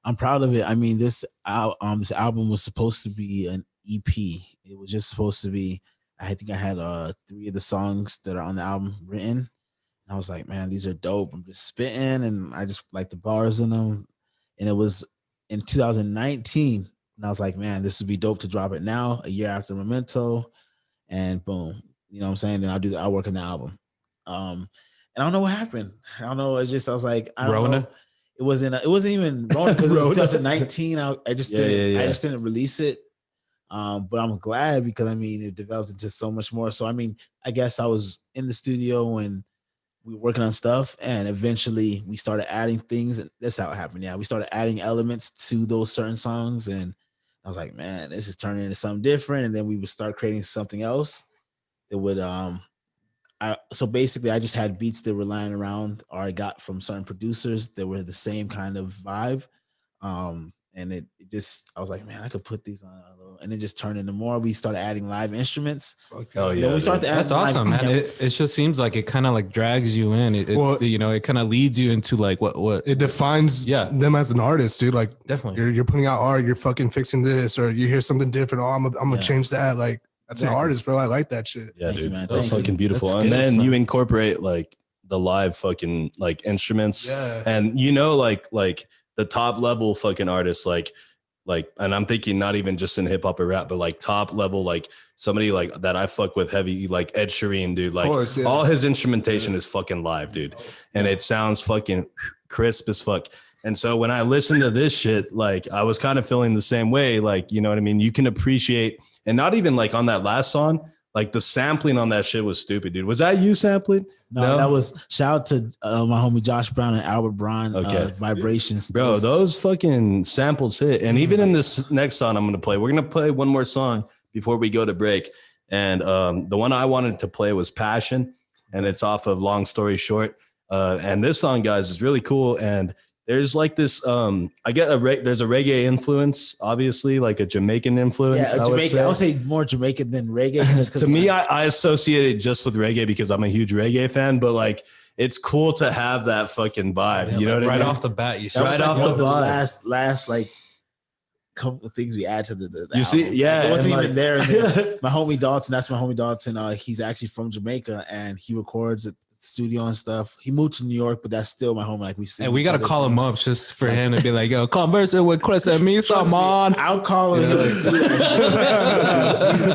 I'm proud of it. I mean, this album was supposed to be an EP. It was just supposed to be, I think I had 3 of the songs that are on the album written. And I was like, man, these are dope. I'm just spitting, and I just like the bars in them. And it was in 2019. And I was like, man, this would be dope to drop it now, a year after Memento. And boom, you know what I'm saying? Then I'll do the artwork in the album. And I don't know what happened. I don't know. It's just, I was like, I don't know. It wasn't even Rona, because it was 2019. I just didn't release it. But I'm glad, because I mean, it developed into so much more. So I mean, I guess I was in the studio and we were working on stuff, and eventually we started adding things, and that's how it happened. Yeah, we started adding elements to those certain songs, and I was like, man, this is turning into something different. And then we would start creating something else that would so basically I just had beats that were lying around, or I got from certain producers that were the same kind of vibe. And it just, I was like, man, I could put these on a little, and it just turned into more. We started adding live instruments. Oh yeah, we started that's awesome, man. It just seems like it kind of like drags you in. It kind of leads you into like what it defines them as an artist, dude. Like definitely, you're putting out art, you're fucking fixing this, or you hear something different. Oh, I'm gonna change that. Like that's an artist, bro. I like that shit. Yeah, Thank dude, you, man. that's Thank fucking you. beautiful. That's and good. then you incorporate like the live fucking like instruments, and you know, like the top level fucking artists, like, and I'm thinking not even just in hip hop or rap, but like top level, like somebody like that I fuck with heavy, like Ed Sheeran, dude. Like all his instrumentation is fucking live, dude, and it sounds fucking crisp as fuck. And so when I listen to this shit, like I was kind of feeling the same way. Like, you know what I mean? You can appreciate, and not even like on that last song, like the sampling on that shit was stupid, dude. Was that you sampling? No, that was, shout out to my homie Josh Brown and Albert Brown, Vibrations. Bro, those fucking samples hit. And even in this next song I'm going to play, we're going to play one more song before we go to break. And the one I wanted to play was Passion, and it's off of Long Story Short. And this song, guys, is really cool. And there's like this, there's a reggae influence, obviously, like a Jamaican influence. Yeah, Jamaican. I would say more Jamaican than reggae. To me, I associate it just with reggae because I'm a huge reggae fan, but like, it's cool to have that fucking vibe. Yeah, you know what I mean? Right off the bat, you should. Right off the bat. Last like couple of things we add to the you album. see, yeah, like, it wasn't even there. My homie Dalton, that's my homie Dalton. He's actually from Jamaica, and he records at the studio and stuff. He moved to New York, but that's still my homie. Like we sing. And we gotta call him up just for him to be like, "Yo, conversing with Chris and Misa, man." I'll call him. He's the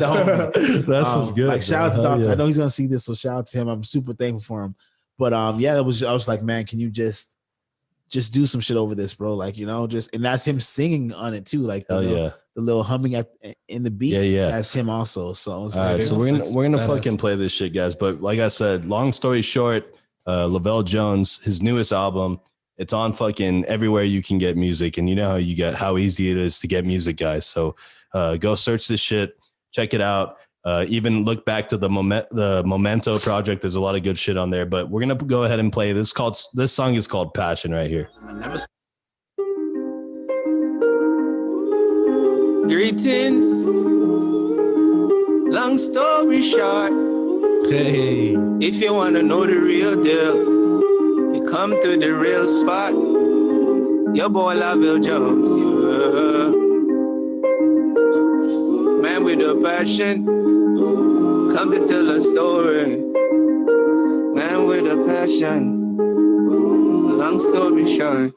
homie. That's what's good. Like shout out to Dalton. I know he's gonna see this, so shout out to him. I'm super thankful for him. But I was like, man, can you just just do some shit over this, bro. Like, just, and that's him singing on it too. Like the little humming in the beat. Yeah. That's him also. So it's all right, so we're gonna fucking play this shit, guys. But like I said, long story short, LaVELL JONES, his newest album, it's on fucking everywhere you can get music, and you know how easy it is to get music, guys. So go search this shit, check it out. Even look back to the Memento project. There's a lot of good shit on there, but we're gonna go ahead and play this. This song is called Passion right here. Greetings. Long story short, Hey, if you wanna know the real deal, you come to the real spot. Your boy LAVELL JONES, yeah. Man with a passion, come to tell a story. Man with a passion, long story short.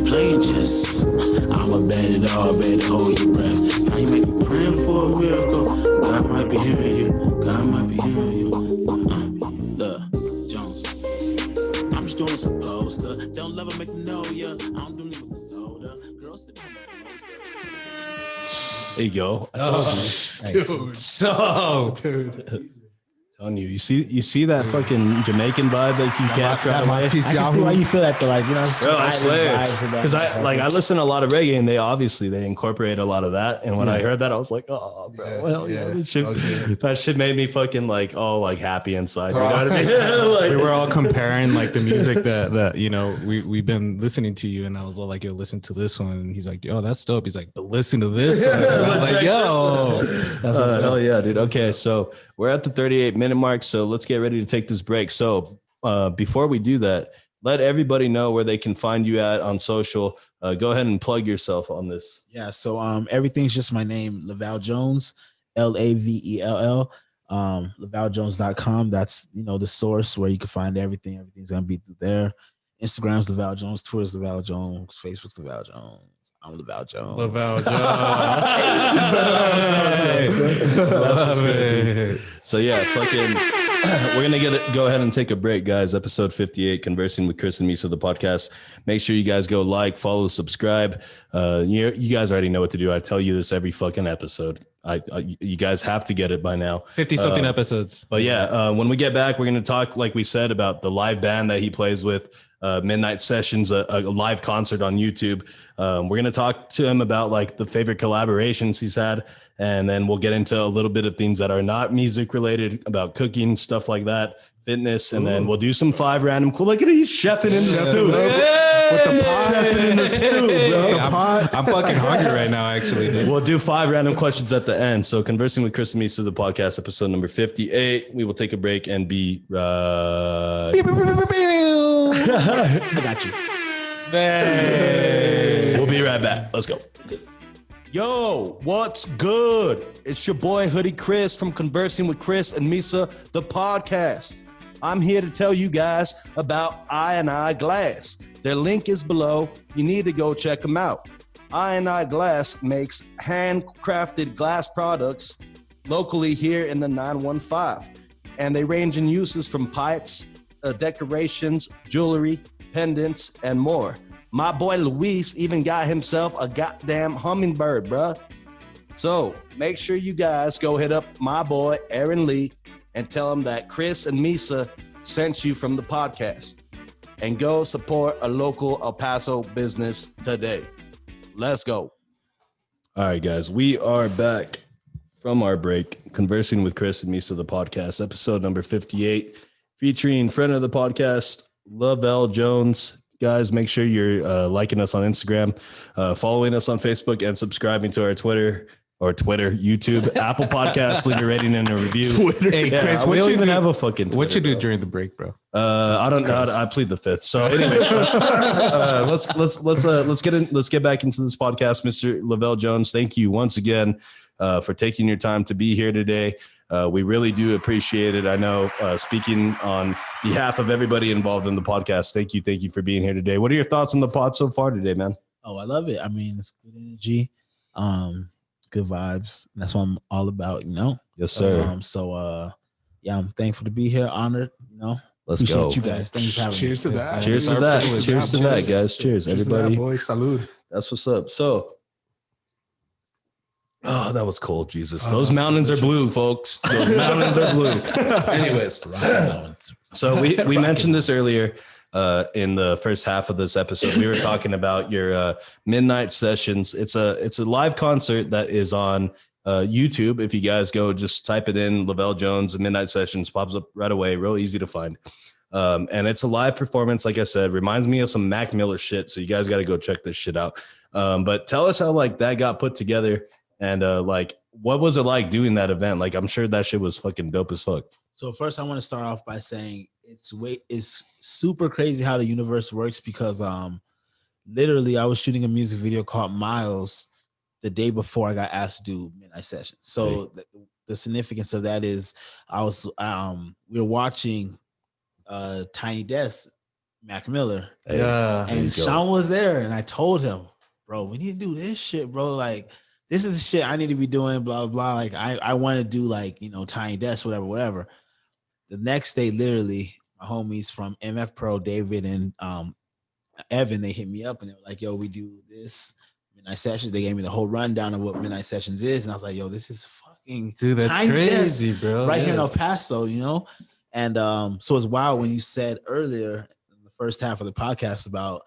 Playing chess. I'ma bet it all, bet hold your breath. Now you make me praying for a miracle. God might be hearing you. God might be hearing you. Look, Jones. I'm just doing what's supposed to. Don't love her, make me know ya. I don't do it with the soda. Girls sit on There you go. dude. Telling you, you see that fucking Jamaican vibe that you capture right away. I can see why you feel that though. Like, Bro, I swear, because I listen to a lot of reggae and they incorporate a lot of that. And when I heard that, I was like, oh, bro, that shit made me fucking like all like happy inside. You know what I mean? Like, We were all comparing like the music that we've been listening to you, and I was all like, yo, listen to this one, and he's like, yo, that's dope. He's like, but listen to this one. I was like, yo, hell yeah, dude. Okay, so we're at the 38-minute mark, so let's get ready to take this break. So before we do that, let everybody know where they can find you at on social. Go ahead and plug yourself on this. Yeah, so everything's just my name, LaVELL JONES, LAVELL, LaVellJones.com. That's the source where you can find everything. Everything's gonna be through there. Instagram's LaVELL JONES, Twitter's LaVELL JONES, Facebook's LaVELL JONES. I'm LaVELL JONES. LaVELL Jones. So yeah, fucking, we're gonna go ahead and take a break, guys. Episode 58, Conversing with Chris and Misa, the podcast. Make sure you guys go like, follow, subscribe. You guys already know what to do. I tell you this every fucking episode. You guys have to get it by now. 50-something episomes. But yeah, when we get back, we're gonna talk, like we said, about the live band that he plays with. Midnight Sessions, a live concert on YouTube. We're going to talk to him about like the favorite collaborations he's had. And then we'll get into a little bit of things that are not music related, about cooking, stuff like that, fitness. And then we'll do some 5 random cool. Look at he's chefing in the stew. With the pot. Chefing in the stew, bro. I'm fucking hungry right now, actually, dude. We'll do 5 random questions at the end. So Conversing with Chris and Misa, the podcast, episode number 58. We will take a break and be I got you. We'll be right back. Let's go. Yo, what's good? It's your boy Hoodie Chris from Conversing with Chris and Misa, the podcast. I'm here to tell you guys about I Glass. Their link is below. You need to go check them out. I Glass makes handcrafted glass products locally here in the 915. And they range in uses from pipes, decorations, jewelry, pendants, and more. My boy Luis even got himself a goddamn hummingbird, bruh. So make sure you guys go hit up my boy Aaron Lee and tell him that Chris and Misa sent you from the podcast. And go support a local El Paso business today. Let's go. All right, guys, we are back from our break, Conversing with Chris and Misa, the podcast, episode number 58. Featuring friend of the podcast, LaVELL JONES. Guys, make sure you're liking us on Instagram, following us on Facebook, and subscribing to our Twitter. or Twitter, YouTube, Apple Podcasts. Leave a rating and a review. Twitter. Hey, Yeah, Chris, we don't you even do- have a fucking Twitter, what you do bro. during the break, bro? I don't know. I plead the fifth. So anyway, let's get back into this podcast, Mr. Lavelle Jones. Thank you once again for taking your time to be here today. We really do appreciate it. I know, speaking on behalf of everybody involved in the podcast, thank you for being here today. What are your thoughts on the pod so far today, man? Oh, I love it. I mean, it's good energy, good vibes. That's what I'm all about, you know. Yes, sir. Yeah, I'm thankful to be here. Honored, you know. Let's Appreciate go. you guys. Thank you for having me. Cheers to that. Cheers to that. Cheers to that, guys. Cheers, Cheers to everybody. that, boys. Salud. That's what's up. So, oh, that was cold, Jesus. Those mountains are blue, folks. Those mountains are blue. Anyways, so we mentioned this earlier in the first half of this episode. We were talking about your midnight sessions. It's a live concert that is on YouTube. If you guys go, just type it in, Lavelle Jones Midnight Sessions, pops up right away. Real easy to find. And it's a live performance. Like I said, reminds me of some Mac Miller shit. So you guys got to go check this shit out. But tell us how like that got put together. And like, what was it like doing that event? Like, I'm sure that shit was fucking dope as fuck. So first, I want to start off by saying it's super crazy how the universe works because literally I was shooting a music video called Miles the day before I got asked to do midnight sessions. So the significance of that is we were watching Tiny Desk, Mac Miller, and Sean was there, and I told him, bro, we need to do this shit, bro. Like, this is the shit I need to be doing, blah, blah, blah. Like, I want to do, like, you know, Tiny Desk, whatever. The next day, literally, my homies from MF Pro, David and Evan, they hit me up, and they were like, yo, we do this Midnight Sessions. They gave me the whole rundown of what Midnight Sessions is, and I was like, yo, this is fucking Dude, that's Tiny crazy, Desk bro. right here in El Paso, you know? And so it's wild when you said earlier in the first half of the podcast about,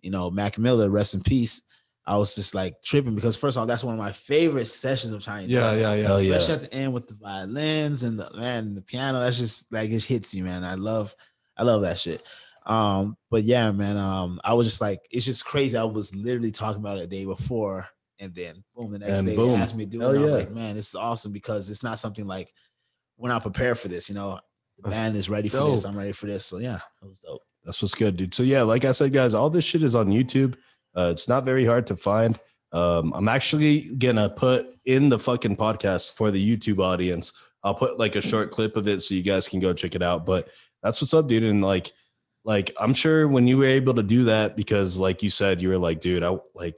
you know, Mac Miller, rest in peace. I was just like tripping because first of all, that's one of my favorite sessions of Tiny Desk. Yeah. Especially at the end with the violins and the piano. That's just like, it hits you, man. I love that shit. But yeah, man, I was just like, it's just crazy. I was literally talking about it the day before, and then boom, the next day they asked me to do it. And I was like, man, this is awesome because it's not something like we're not prepared for this, you know. The band is ready for this. I'm ready for this. So yeah, it was dope. That's what's good, dude. So yeah, like I said, guys, all this shit is on YouTube. It's not very hard to find. I'm actually gonna put in the fucking podcast for the YouTube audience. I'll put like a short clip of it so you guys can go check it out. But that's what's up, dude. And like I'm sure when you were able to do that, because like you said, you were like, dude,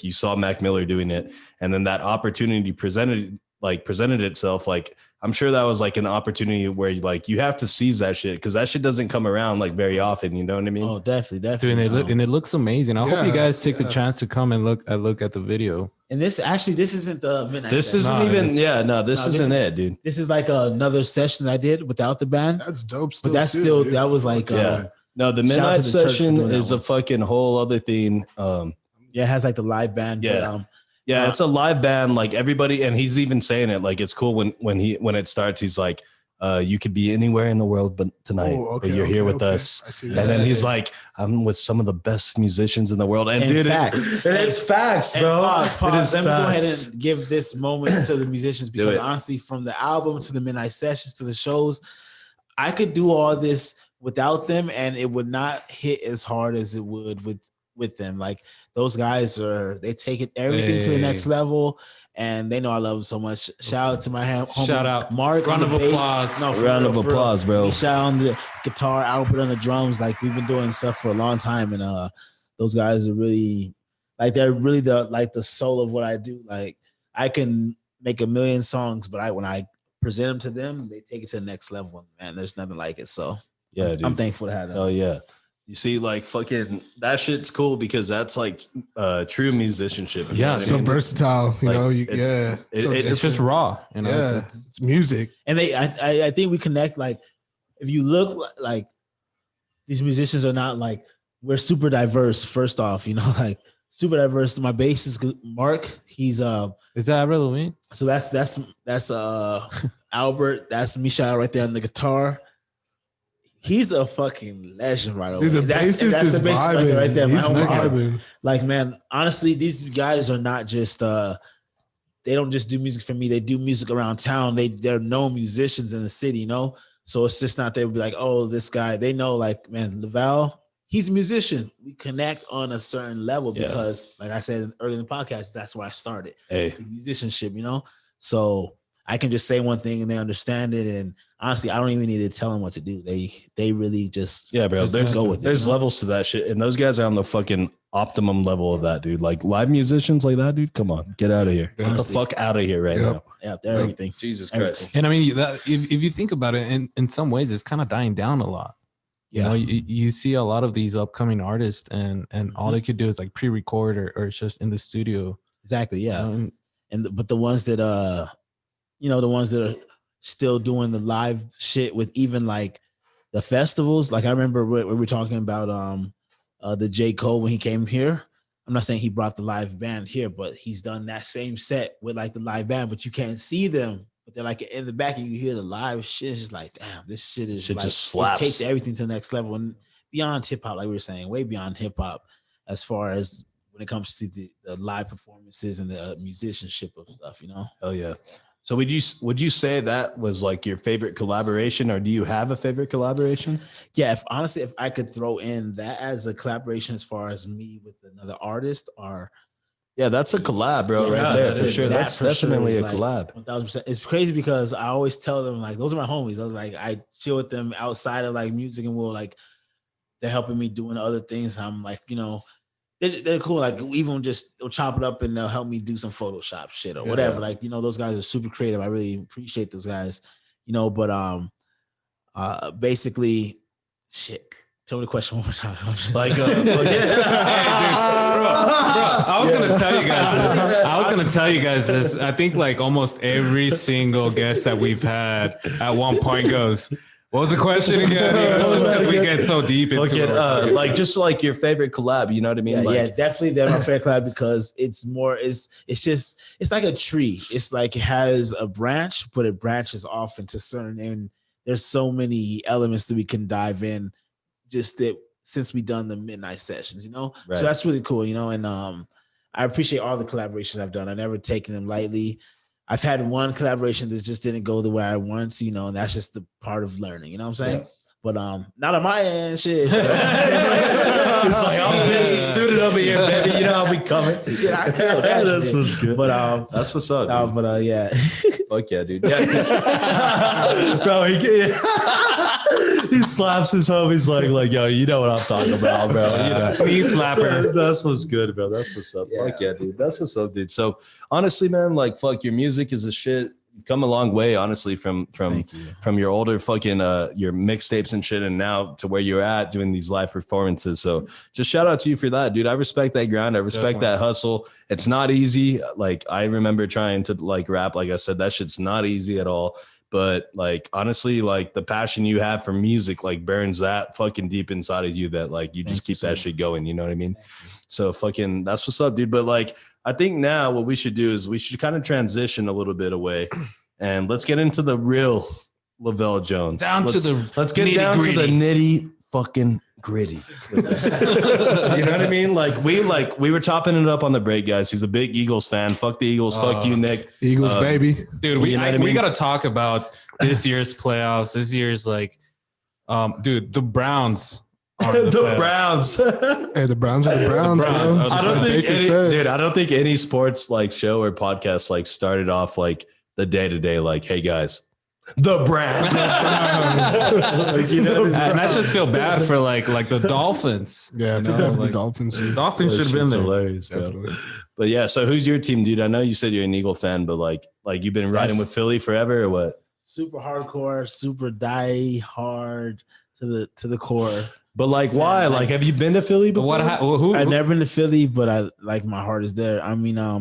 you saw Mac Miller doing it, and then that opportunity presented itself. Like, I'm sure that was like an opportunity where you have to seize that shit, because that shit doesn't come around like very often. You know what I mean? Oh, definitely. Dude, and it looks amazing. I hope you guys take the chance to come and look at the video. And this isn't the midnight. This session. isn't it, dude. This is like another session I did without the band. That's dope. But that's still, dude. that was like, No, the shout out midnight to the church for session doing that is a one. fucking whole other thing. Yeah, it has like the live band. Yeah. But, Yeah, it's a live band, like everybody, and he's even saying it like it's cool when it starts. He's like, you could be anywhere in the world, but tonight, but you're here with us. I see And that. then he's like, I'm with some of the best musicians in the world. And dude, facts. it's facts, bro. Pause. It is Let me go ahead facts. and give this moment to the musicians, Do because it. honestly, from the album to the midnight sessions to the shows, I could do all this without them, and it would not hit as hard as it would with them. Like, those guys they take it everything to the next level, and they know I love them so much. Shout out to my homie, Shout out. Mark. Round on the of bass. applause. No, for Round real, of for real. applause, bro. Shout out on the guitar, Albert on the drums. Like, we've been doing stuff for a long time, and those guys are really like, they're really the soul of what I do. Like, I can make a million songs, but when I present them to them, they take it to the next level. Man, there's nothing like it. So Yeah, dude. I'm thankful to have that. Oh yeah. You see, like fucking that shit's cool, because that's like true musicianship. You know what I So mean? versatile, you Like, know. it's- It's just raw, you know. Yeah, it's music. And I think we connect. Like, if you look like these musicians are not like, we're super diverse. First off, you know, like super diverse. My bass is Mark. He's Is that really me? so that's Albert. That's Misha right there on the guitar. He's a fucking legend right over Dude, the there. bassist is the bassist vibing. right there. He's My homie. vibing. Like, man, honestly, these guys are not just they don't just do music for me. They do music around town. They're known musicians in the city, you know? So it's just not, they would be like, oh, this guy, they know like, man, LaVell, he's a musician. We connect on a certain level because like I said earlier in the podcast, that's where I started. The musicianship, you know? So I can just say one thing and they understand it. And honestly, I don't even need to tell them what to do. They really just bro. There's go with there's levels to that shit, and those guys are on the fucking optimum level of that, dude. Like live musicians like that, dude. Come on, get out of here. Get the fuck out of here right now. Yeah, they're everything. Jesus Everything. Christ. And I mean, that, if you think about it, in some ways, it's kind of dying down a lot. You know, you see a lot of these upcoming artists, and all they could do is like pre-record or it's just in the studio. Exactly. Yeah. But the ones that the ones that are still doing the live shit with even like the festivals. Like I remember we were talking about the J. Cole when he came here. I'm not saying he brought the live band here, but he's done that same set with like the live band, but you can't see them. But they're like in the back and you hear the live shit. It's just like, damn, this shit is like, just slaps. It takes everything to the next level and beyond hip hop, like we were saying, way beyond hip hop as far as when it comes to the live performances and the musicianship of stuff, you know? Hell yeah. So would you say that was like your favorite collaboration, or do you have a favorite collaboration? Yeah, if I could throw in that as a collaboration as far as me with another artist, or that's a collab, bro, right there for sure. That's definitely a collab. 1000%. It's crazy because I always tell them like those are my homies. I was like, I chill with them outside of like music, and they're helping me doing other things. I'm like, you know, they're cool. Like even just they'll chop it up and they'll help me do some Photoshop shit or whatever. Like, you know, those guys are super creative. I really appreciate those guys, you know, but basically shit. Tell me the question one more time. Like, Hey, dude, bro, I was gonna tell you guys this. I think like almost every single guest that we've had at one point goes, what was the question again? Just because we get so deep into it. Like just like your favorite collab, you know what I mean? Yeah, definitely they're my favorite collab because it's like a tree. It's like it has a branch, but it branches off into certain, and there's so many elements that we can dive in just that since we done the midnight sessions, you know? Right. So that's really cool, you know, and I appreciate all the collaborations I've done. I've never taken them lightly. I've had one collaboration that just didn't go the way I wanted to, you know, and that's just the part of learning, you know what I'm saying? Yeah. But not on my end, shit. It's like, I'm busy suited over here, baby. You know how we coming. Shit, I killed that. That's what's good. But that's what's up. But yeah. Fuck yeah, dude. Yeah, bro, he slaps his homies like, yo, you know what I'm talking about, bro. You know, knee slapper. That's what's good, bro. That's what's up. Yeah. Fuck yeah, dude. That's what's up, dude. So honestly, man, like, fuck, your music is a shit. You've come a long way, honestly, from your older fucking your mixtapes and shit, and now to where you're at doing these live performances. So just shout out to you for that, dude. I respect that grind. I respect that hustle. It's not easy. Like I remember trying to like rap. Like I said, that shit's not easy at all. But like honestly, like the passion you have for music like burns that fucking deep inside of you that like you just keep that shit going. You know what I mean? So fucking that's what's up, dude. But like I think now what we should do is we should kind of transition a little bit away and let's get into the real LAVELL Jones. Let's get down to the nitty fucking gritty. You know what I mean? Like we were chopping it up on the break, guys. He's a big Eagles fan. Fuck the Eagles. Fuck you, Nick. Eagles, baby. Dude, we got to talk about this year's playoffs. This year's like, dude, the Browns. The Browns. Hey, the Browns are the Browns, bro. I don't think any sports like show or podcast like started off like the day to day like, hey guys, the Browns. Like, you know, and I just feel bad for like the Dolphins. Yeah, you know, like, the Dolphins. Dolphins should have been there. Hilarious, bro. But yeah, so who's your team, dude? I know you said you're an Eagle fan, but like you've been riding with Philly forever or what? Super hardcore, super die hard to the core. But like, why? Like, have you been to Philly before? I've never been to Philly, but I like my heart is there. I mean, I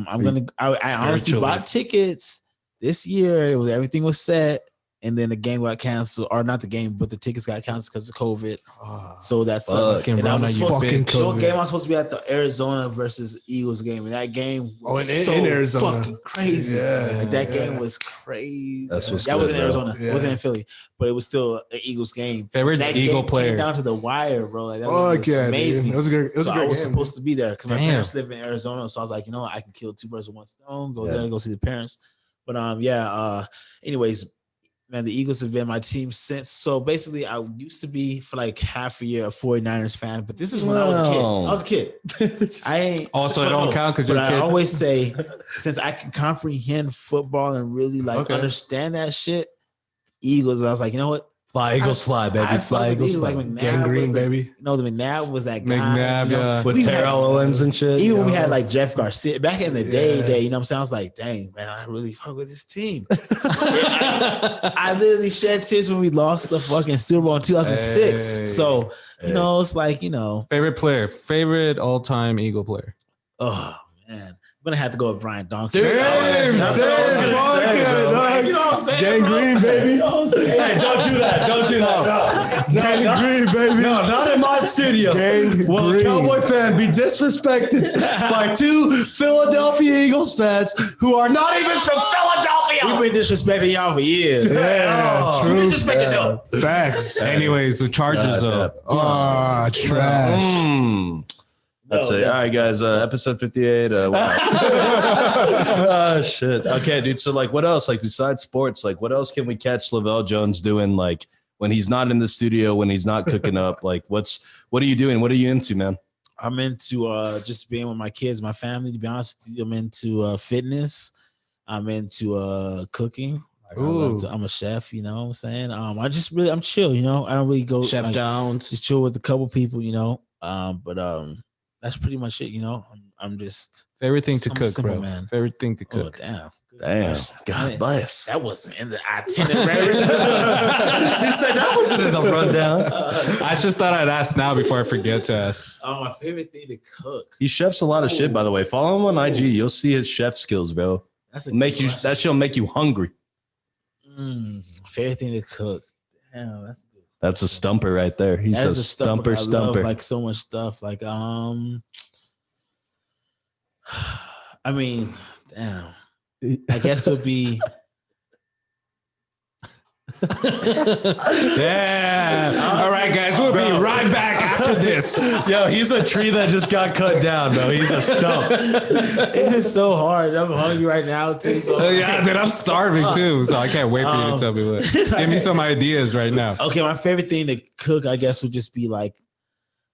honestly bought tickets this year. Everything was set, and then the game got canceled, or not the game, but the tickets got canceled because of COVID. So that's fucking and I was Rona, you supposed to- bitch. the game I was supposed to be at the Arizona versus Eagles game, and that game was in Arizona. fucking crazy. Yeah. Like that game was crazy. That's what's that was good, in bro. Arizona. Yeah. It wasn't in Philly, but it was still an Eagles game. Favorite That Eagle game player. came down to the wire, bro. Like that Fuck was yeah, amazing. dude. It was a great. It was So a great I was game. supposed to be there because my Damn. parents live in Arizona. So I was like, you know what? I can kill two birds with one stone. Go Yeah. there, go see the parents. But anyways, man, the Eagles have been my team since. So basically, I used to be for like half a year a 49ers fan, but this is when I was a kid. I was a kid. I ain't Also, it but don't no, count because but you're a I kid. always say, since I can comprehend football and really like understand that shit, Eagles. I was like, you know what? Fly Eagles fly, baby. I Fly fuck with Eagles Eagles, fly. like McNabb Gangrene, was the- baby. You know, the McNabb was that guy. McNabb, you know? yeah. With We had- Terrell Owens and shit. Even when we you had know? like Jeff Garcia back in the day, Yeah. you know what I'm saying? I was like, dang, man, I really fuck with this team. I literally shed tears when we lost the fucking Super Bowl in 2006. Hey. So, you know, it's like, you know, Favorite player, favorite all-time Eagle player. oh man. I'm gonna have to go with Brian Donk. Same, That's what I was gonna fuck say, yeah, bro. dog. You know what I'm saying? Gangrene, bro? baby. You know what I'm saying? Hey, don't do that. Don't do that. No, Gangrene, baby. no, not in my studio. Gangrene. Will a Cowboy fan be disrespected by two Philadelphia Eagles fans who are not even from Philadelphia? We've been disrespecting y'all for years. Yeah, Oh, true. Disrespecting y'all. Facts. Anyways, the Chargers though. Ah, trash. That's it. All right, guys. Episode 58. Wow. Oh, shit. Okay, dude. So, like, what else? Like, besides sports, like, what else can we catch LaVell Jones doing? Like, when he's not in the studio, when he's not cooking up, like, what are you doing? What are you into, man? I'm into just being with my kids, my family. To be honest with you, I'm into fitness. I'm into cooking. Like, I'm a chef, you know what I'm saying? I'm chill, you know. I don't really go Chef like, Jones. just chill with a couple people, you know. But that's pretty much it, you know. I'm just Favorite thing to I'm a cook, simple bro. man. Favorite thing to oh cook. damn. Good Damn. question. God Man, bless. that was in the itinerary. He said that wasn't in the rundown. I just thought I'd ask now before I forget to ask. My favorite thing to cook. He chefs a lot of shit, by the way. Follow him on IG. You'll see his chef skills, bro. That's a Make good you question. that shit'll make you hungry. Favorite thing to cook. Damn, that's good. That's a stumper right there. He's That a is stumper. I love, Stumper. like so much stuff. Like I mean, damn. I guess it would be Yeah. All right, guys. We'll be right back after this. Yo, he's a tree that just got cut down, bro. He's a stump. it is so hard. I'm hungry right now too. So Yeah, dude, I'm starving too, so I can't wait for you to tell me what. Give me some ideas right now. Okay, my favorite thing to cook, I guess, would just be like,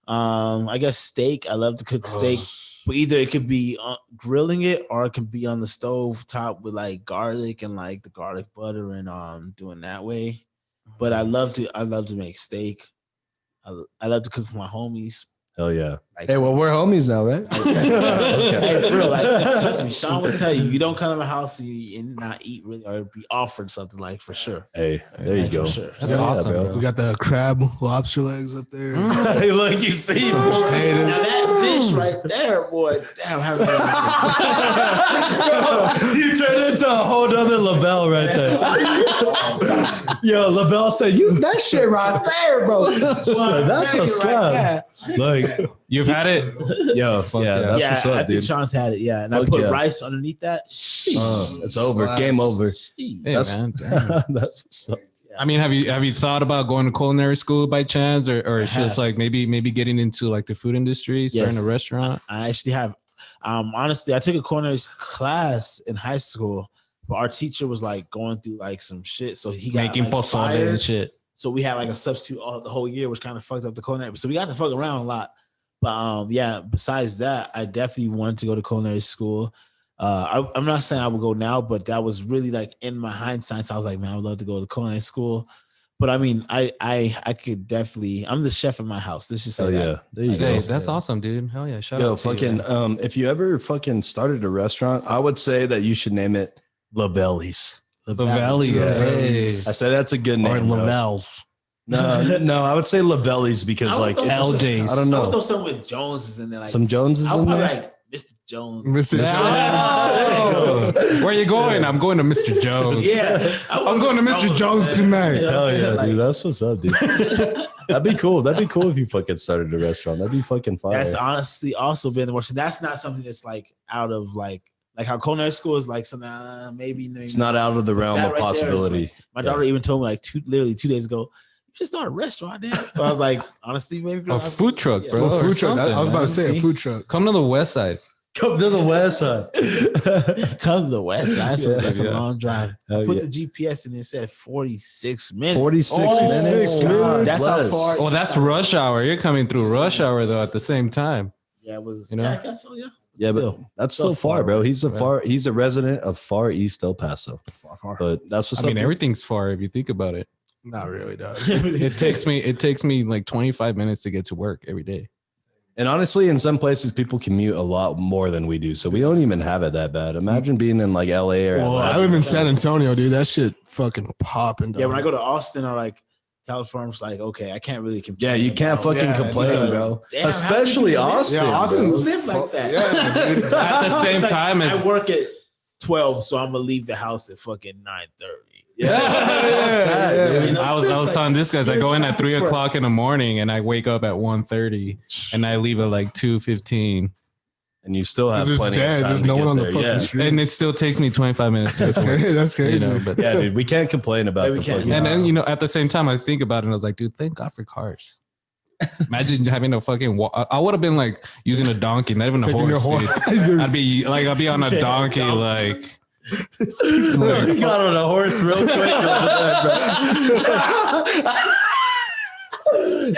I guess steak. I love to cook steak, but either it could be grilling it or it could be on the stove top with like garlic and like the garlic butter and doing that way. But I love to make steak. I love to cook for my homies. Hell yeah. Like, Hey, well, we're homies now, right? hey, for real, like, trust me, Sean would tell you, you don't come to my house and not eat really or be offered something like for sure. Hey, there you Like, go. for sure. That's Yeah, awesome, bro. bro. We got the crab lobster legs up there. Hey, look, you see, Now that dish right there, boy, damn, how you turned into a whole nother LaVell right there. Yo, LaVell said, "You that shit right there, bro. Like, that's a slap." Like, You've had it? yo, yeah, that's yeah, what's I up, think dude. Sean's had it. Yeah, and I Fuck put yeah. rice underneath that. It's over. Game over. Hey, That's- man. Damn. That's what's up. I mean, have you thought about going to culinary school by chance, or it's just like maybe getting into like the food industry, starting Yes. a restaurant? I actually have. Honestly, I took a culinary class in high school, but our teacher was like going through like some shit, so he got Making like, pozole fired. and shit. So we had like a substitute the whole year, which kind of fucked up the culinary. So we got to fuck around a lot. But yeah, besides that, I definitely wanted to go to culinary school. I'm not saying I would go now, but that was really like in my hindsight. So I was like, man, I would love to go to culinary school. But I mean, I could definitely. I'm the chef in my house. Let's just say Hell that. yeah. There you Hey, go. that's awesome, dude. Hell yeah. Shout Yo, out to you, fucking, man. if you ever fucking started a restaurant, I would say that you should name it LaVelli's. LaVelli's. Yeah. Hey. I say that's a good Or name. bro. Lavelle. No, I would say LaVelli's because I would like throw it's- LJ's. I don't I would throw know. something with Joneses in there. Like Some Joneses I would in probably there. like Mr. Jones. Mr. Oh, where are you going? I'm going to Mr. Jones. Yeah, I'm going to Mr. Jones tonight. You know what Hell I'm yeah, saying? Like, dude. That's what's up, dude. That'd be cool. That'd be cool if you fucking started a restaurant. That'd be fucking fire. that's honestly also been the worst. And that's not something that's like out of like how culinary school is like something maybe It's not out of the realm that of right there is possibility. like- my daughter even told me like literally 2 days ago, you should start a restaurant, damn. So I was like, honestly, maybe A food truck, bro. Oh, or food truck. something, I was about to man. say a food truck. Come to the west side. Come to the west side. Come to the west side. That's a long drive. I Hell put yeah. the GPS and it said 46 minutes. 46 minutes. minutes. That's how Less. far. Oh, that's rush hour. You're coming through rush hour though at the same time. Yeah, it was. You know? Yeah, I guess so. Yeah. Yeah, but Still, that's so still far, far bro. away. He's a resident of far east El Paso. Far. But that's what's I mean, up. everything's far if you think about it. Not really, dog. It takes me like 25 minutes to get to work every day. And honestly, in some places, people commute a lot more than we do. So we don't even have it that bad. Imagine being in like LA or Well, Atlanta. I live in San Antonio, dude. That shit fucking popping. Yeah, when I go to Austin or like California, it's like, okay, I can't really complain. Yeah, you can't about- fucking Yeah, complain, because- bro. Damn, how Especially many people live- Austin. Yeah, Austin's bro. live like that. Yeah, dude. At the same It's like, time as I work at 12, so I'm gonna leave the house at fucking 9:30. Yeah. You know, I was telling this guys I go in at 3 o'clock in the morning and I wake up at 1:30 and I leave at like 2:15 And you still have There's plenty of dead. time There's to no get one on the there. fucking Yeah. street. and it still takes me 25 minutes to get That's to work. crazy. That's You crazy. know, but Yeah, dude, we can't complain about Yeah, we the can't. fucking. and then you know at the same time I think about it and I was like, dude, thank God for cars. Imagine having a fucking I would have been like using a donkey, not even a Taking your horse. horse. Dude. I'd be on a donkey like he got on a horse real quick over there, bro.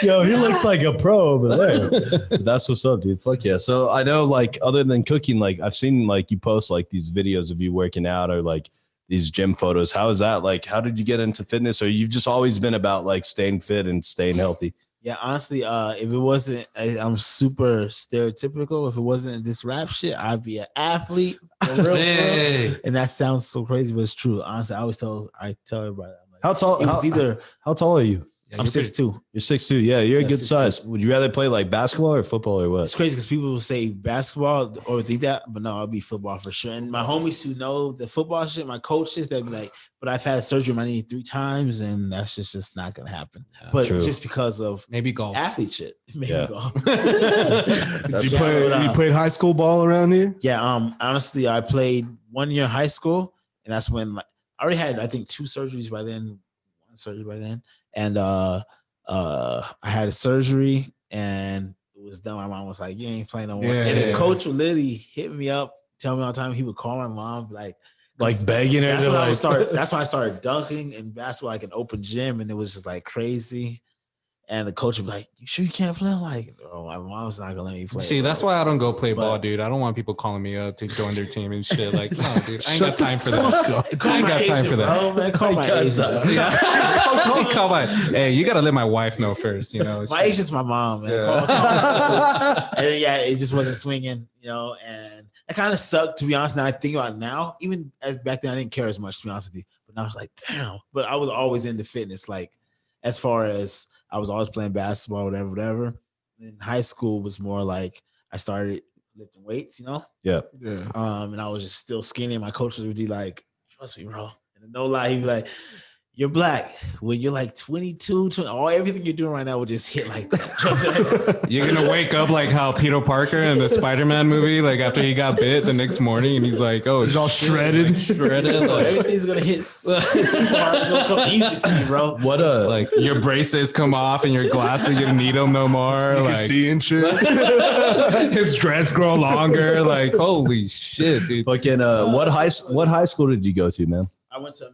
Yo, he looks like a pro over there. That's what's up, dude. Fuck yeah. So I know, like, other than cooking, like, I've seen like you post like these videos of you working out or like these gym photos. How is that? Like, how did you get into fitness? Or you've just always been about like staying fit and staying healthy? Yeah, honestly, if it wasn't, I'm super stereotypical. If it wasn't this rap shit, I'd be an athlete. For real, Hey. And that sounds so crazy, but it's true. Honestly, I always tell everybody, I'm like, How tall? it was either How tall are you? I'm 6'2". You're 6'2". Yeah, you're a Yeah, good 6'2". size. Would you rather play like basketball or football or It's what? crazy because people will say basketball or think that, but no, I'll be football for sure. And my homies who know the football shit, my coaches, they'd be like, but I've had surgery on my knee 3 times, and that's just not gonna happen. But true. just because of Maybe golf. athlete shit, maybe Yeah. golf. That's You played high school ball around here? Yeah, honestly, I played 1 year in high school, and that's when like I already had I think 2 surgeries by then, 1 surgery by then, and I had a surgery and it was done. My mom was like, "You ain't playing no more." Yeah. And the coach would literally hit me up, tell me all the time. He would call my mom like begging her That's to when I like. would start. That's when I started dunking in basketball, like an open gym, and it was just like crazy. And the coach would be like, "You sure you can't play?" I'm like, "Oh, my mom's not gonna let me play." See, bro." that's why I don't go play ball, But- dude. I don't want people calling me up to join their team and shit. Like, no, dude, I ain't Shut got the time for fuck that. up. I ain't got time for that. Bro, man, call my got agent. time. bro. Yeah. Come on. Hey, you gotta let my wife know first, you know. My agent's my mom, man. Yeah. And then, yeah, it just wasn't swinging, you know, and it kind of sucked, to be honest. Now I think about it now, even as back then, I didn't care as much, to be honest with you. But now I was like, damn. But I was always into fitness, like as far as I was always playing basketball, whatever. In high school was more like I started lifting weights, you know, Yeah. Yeah. and I was just still skinny. And my coaches would be like, "Trust me, bro." And no lie, he'd be like, "You're black. When you're like 22, everything you're doing right now will just hit like that." You're gonna wake up like how Peter Parker in the Spider-Man movie, like after he got bit the next morning, and he's like, "Oh, He's all shit," shredded. like, shredded. Like, Everything's gonna hit super hard. It's gonna come easy for you, bro. What a like your braces come off and your glasses, you don't need them no more. You can Like see and shit. his dreads grow longer. Like holy shit, dude. fucking what high school did you go to, man? I went to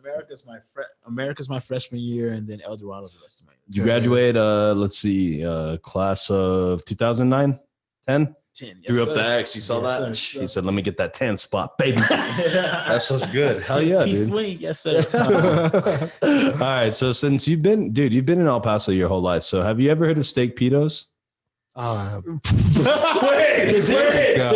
America's my freshman year, and then El Dorado the rest of my year. Did you graduate? Let's see, class of 2009, 10. 10. Yes, Threw up sir. the X. You saw Yes, that? sir. He said, "Let me get that 10 spot, baby." That's what's good. Hell yeah, Peace dude. swing, yes sir. All right. So since you've been in El Paso your whole life, so have you ever heard of steak pitos? Wait. God.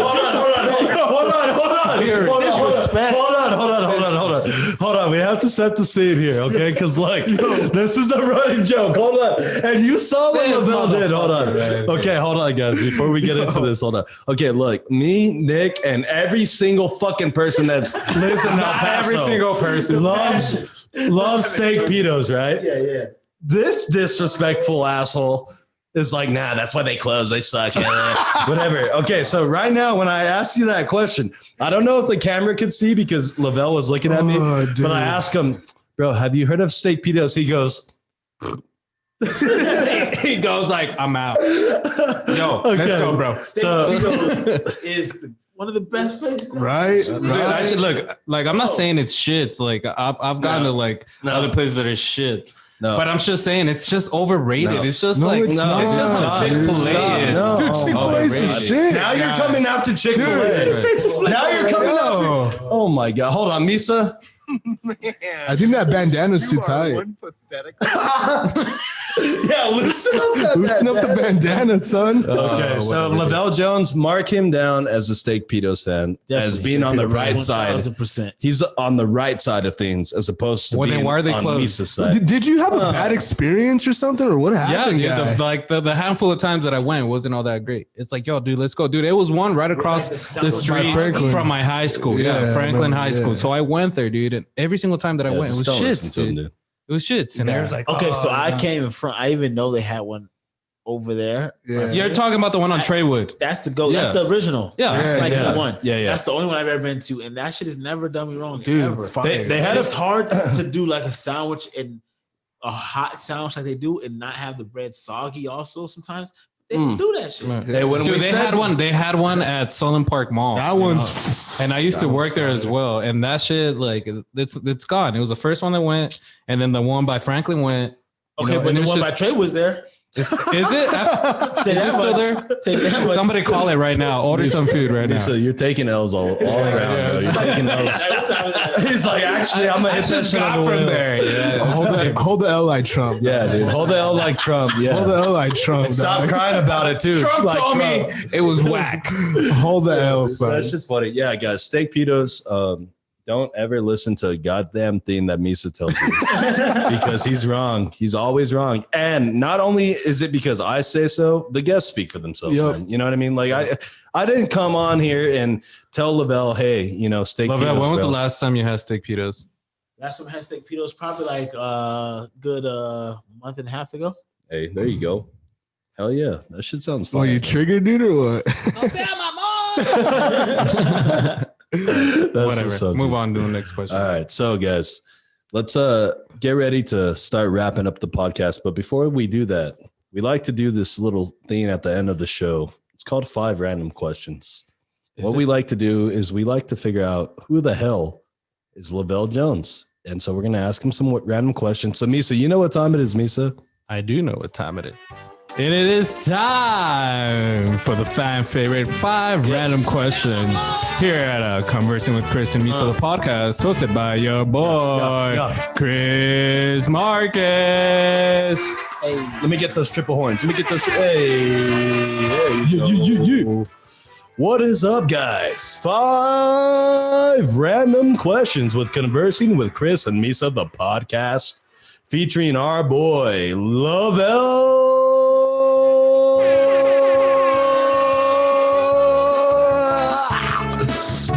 Hold on. We have to set the scene here, okay? Because like this is a running joke. Hold on. And you saw what LaVell did. Hold on. Okay, hold on, guys. Before we get into this, hold on. Okay, look, me, Nick, and every single fucking person that's lives in El Paso, Every single person loves steak pitos, right? Yeah. This disrespectful asshole is like, nah, that's why they close. They suck. Whatever. Okay, so right now, when I asked you that question, I don't know if the camera could see because LaVell was looking at me, but I asked him, bro, have you heard of steak pitos? He goes, he goes like, I'm out. Yo, let's go, bro. So Is one of the best places. Right? Dude, I should look like I'm not saying it's shit. Like I've gone to like other places that are shit. No. But I'm just saying it's just overrated. No. It's just No, like it's not. it's just how Chick-fil-A is. No. Dude, Chick-fil-A is shit. now you're coming after Chick-fil-A. Now you're coming after. Oh my God. Hold on, Misa. I think that bandana's too tight. Yeah, loosen up that Loosen up the bandana, son. Okay, so LaVell Jones, mark him down as a steak pitos fan, as being on the right side. 1,000%. He's on the right side of things as opposed to Well, then being why are they on closed? Misa's side. Did you have a bad experience or something, or what happened? Yeah, dude, the handful of times that I went wasn't all that great. It's like, yo, dude, let's go, dude. It was one right across the street from my high school. Yeah, Franklin High School. So I went there, dude, and every single time that I went, it was shits, dude. It was shits, and I was like, okay, so I came in front. I even know they had one over there. Yeah. You're talking about the one on Treywood. That's the go. Yeah. That's the original. Yeah. That's like the one. Yeah. That's the only one I've ever been to, and that shit has never done me wrong. Dude, ever. They had It's hard to do like a sandwich and a hot sandwich like they do, and not have the bread soggy. Also, sometimes they don't do that shit. Dude, they had one at Solon Park Mall. That one's. And I used to work there as well. And that shit, like, it's gone. It was the first one that went, and then the one by Franklin went. Okay, but the one by Trey was there. Is it? Is it still there? Take that much. Somebody call it right now. Order some food right now. So you're taking L's all around, bro. You're taking L's. He's like, actually, I'm gonna hit that shit on the from wheel. there. Yeah. Hold the L like Trump. Yeah, dude. Hold the L like Trump. Yeah. Hold the L like Trump. And stop dog. crying about it too. Trump Like told me it was whack. Hold the L, son. That's just funny. Yeah, guys. Steak pitos. Don't ever listen to a goddamn thing that Misa tells you because he's wrong. He's always wrong. And not only is it because I say so, the guests speak for themselves. Yep. Man. You know what I mean? Like I didn't come on here and tell LaVell, hey, you know, steak pitos. LaVell, when was bro. the last time you had steak pitos? Last time I had steak pitos probably like good month and a half ago. Hey, there you go. Hell yeah. That shit sounds fun. Oh, you triggered, dude, or what? Don't say my mom. Whatever. Move on to the next question. All right. So guys, let's get ready to start wrapping up the podcast. But before we do that, we like to do this little thing at the end of the show. It's called 5 Random Questions. We like to do is we like to figure out who the hell is LaVell Jones. And so we're going to ask him some random questions. So Misa, you know what time it is, Misa? I do know what time it is. And it is time for the fan favorite 5 random questions here at Conversing with Chris and Misa, the podcast, hosted by your boy, Chris Marcus. Hey, Let me get those triple horns. Hey, you. What is up, guys? 5 random questions with Conversing with Chris and Misa, the podcast, featuring our boy, LaVell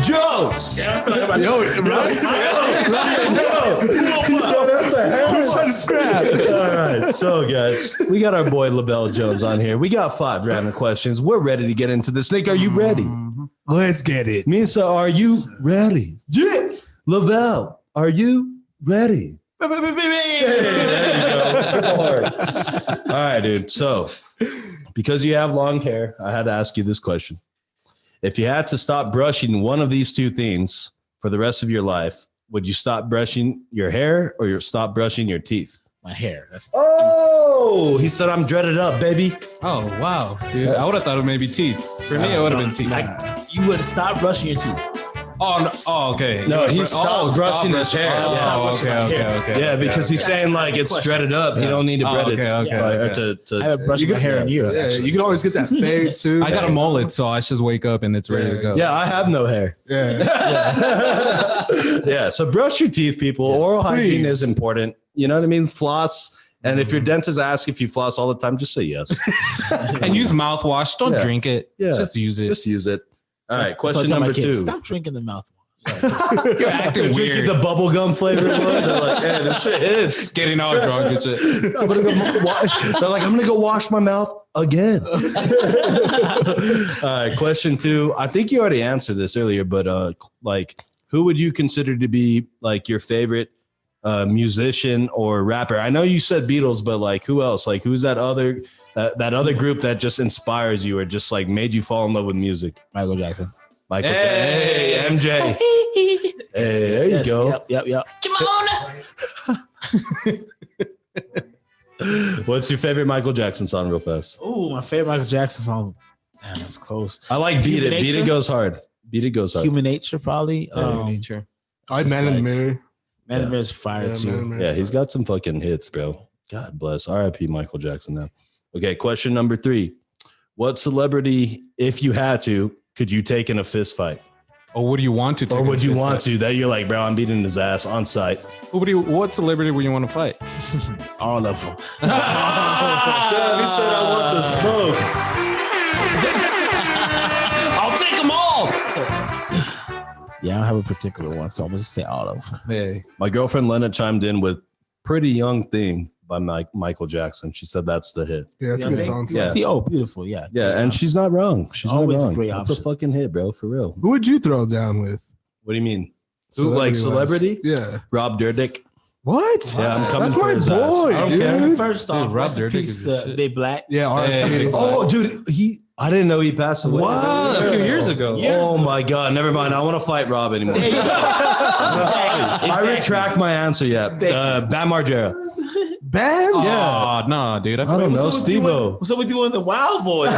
Jones. I feel like I'm about All right, so guys, we got our boy LaVell Jones on here. We got 5 random questions. We're ready to get into this. Nick, are you ready? Let's get it. Misa, are you ready? Yeah. LaVell, are you ready? There you go. All right, dude. So, because you have long hair, I had to ask you this question. If you had to stop brushing one of these 2 things for the rest of your life, would you stop brushing your hair or you stop brushing your teeth? my hair. That's Oh, he said I'm dreaded up, baby. Oh, wow. Dude, I would have thought it maybe teeth. For me, it would have been teeth. you would stop brushing your teeth. Oh, no. Oh, okay. No, he stopped brushing his hair. Oh, Yeah. okay. Yeah, because he's saying like it's dreaded up. He don't need to dread it. I haven't brushed my hair in years. Yeah, actually. you can always get that fade too. I got a mullet, so I just wake up and it's ready to go. Yeah, I have no hair. Yeah. Yeah, so brush your teeth, people. Oral hygiene Please. is important. You know what I mean? Floss. And if your dentist asks if you floss all the time, just say yes. And use mouthwash. Don't drink it. Yeah. Just use it. Just use it. All right, So I question tell my number kids, 2. Stop drinking the mouthwash. You're acting Drinking weird. the bubble gum flavored one. They're like, hey, this shit hits. Getting all drunk and shit. I'm gonna go they're like, I'm gonna go wash my mouth again. All right, question 2. I think you already answered this earlier, but like, who would you consider to be like your favorite musician or rapper? I know you said Beatles, but like, who else? Like, who's that other group that just inspires you or just like made you fall in love with music? Michael Jackson. Michael Jackson. Hey, MJ. Hey, there you go. Yep. Come on. What's your favorite Michael Jackson song, real fast? Oh, my favorite Michael Jackson song. Damn, that's close. I like Beat Human It. Beat Nature? It goes hard. Beat It goes hard. Human Nature, probably. Nature. I like Man in the Mirror. Man in the Mirror's fire Yeah, too. Man in the Mirror. Yeah, he's got some fucking hits, bro. God bless. R.I.P. Michael Jackson now. Okay, question number 3. What celebrity, if you had to, could you take in a fist fight? Or would you want to take Or would a you fist want fight? to? That you're like, bro, I'm beating his ass on sight. What celebrity would you want to fight? All of them. God, he said I want the smoke. I'll take them all. Yeah, I don't have a particular one, so I'm gonna just say all of them. Hey, My girlfriend Lena chimed in with Pretty Young Thing by Michael Jackson. She said that's the hit. Yeah, it's a good song. Yeah. See, oh, beautiful. Yeah. Yeah, and she's not wrong. She's Always a not wrong. great That's a option. fucking hit, bro, for real. Who would you throw down with? What do you mean? Who, like Celebrity-wise? celebrity? Yeah. Rob Dyrdek. What? Yeah, I'm coming That's for my his ass. boy, I don't dude. care. First off, Rob rest in Dyrdek peace is the to shit. Big Black. Yeah. Hey, Oh, dude, I didn't know he passed away. What? A few years ago. Oh my God, never mind. I want to fight Rob anymore. There you go. Exactly. I retract my answer yet. Bam Margera. Bam? Yeah. Oh, no, dude. I don't know. Steve-O. So we doing the Wild Boys.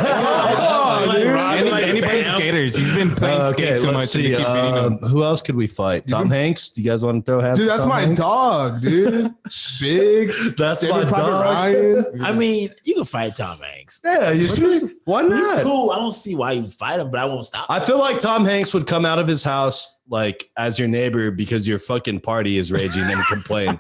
Anybody's skaters. He's been playing skate too much. And they keep beating him. Who else could we fight? Tom Hanks? Do you guys want to throw hands? Dude, with that's Tom my Hanks? dog, dude. Big. That's Saving my Private dog. Ryan. I mean, you can fight Tom Hanks. Yeah, you should. Why He's not? cool. I don't see why you fight him, but I won't stop. I feel like Tom Hanks would come out of his house like as your neighbor because your fucking party is raging and complain.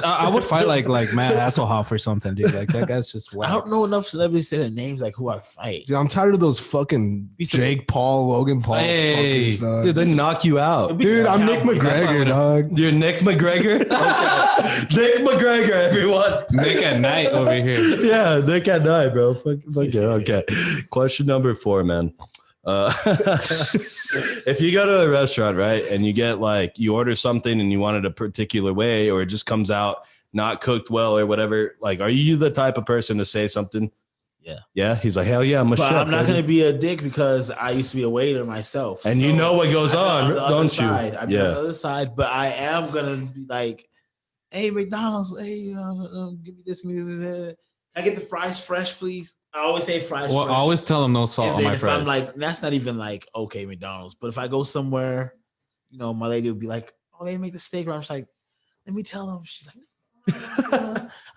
I would fight like Matt Hasselhoff or something, dude. Like that guy's just I wow. don't know enough celebrities to say their names like who I fight. Dude, I'm tired of those fucking Jake Paul, Logan Paul. Hey. fuckers, dog. Dude, they knock you out. Dude, I'm Nick McGregor, dog. You're Nick McGregor? Okay. Nick McGregor, everyone. Nick at night over here. Yeah, Nick at night, bro. Fuck yeah. Okay. Question number 4, man. If you go to a restaurant, right, and you get like you order something and you want it a particular way, or it just comes out not cooked well or whatever, like, are you the type of person to say something? Yeah. He's like, hell yeah, I'm a But chef. I'm not baby. going to be a dick because I used to be a waiter myself. And you know what goes I've on, been the other don't you? side. I've been Yeah. on the other side, but I am going to be like, hey, McDonald's, hey, give me this, give me that. Can I get the fries fresh, please? I always say fries Well, fresh. I always tell him no salt And on then my if fries. I'm like, that's not even like, okay, McDonald's. But if I go somewhere, you know, my lady will be like, oh, they make the steak. I'm just like, let me tell them. She's like,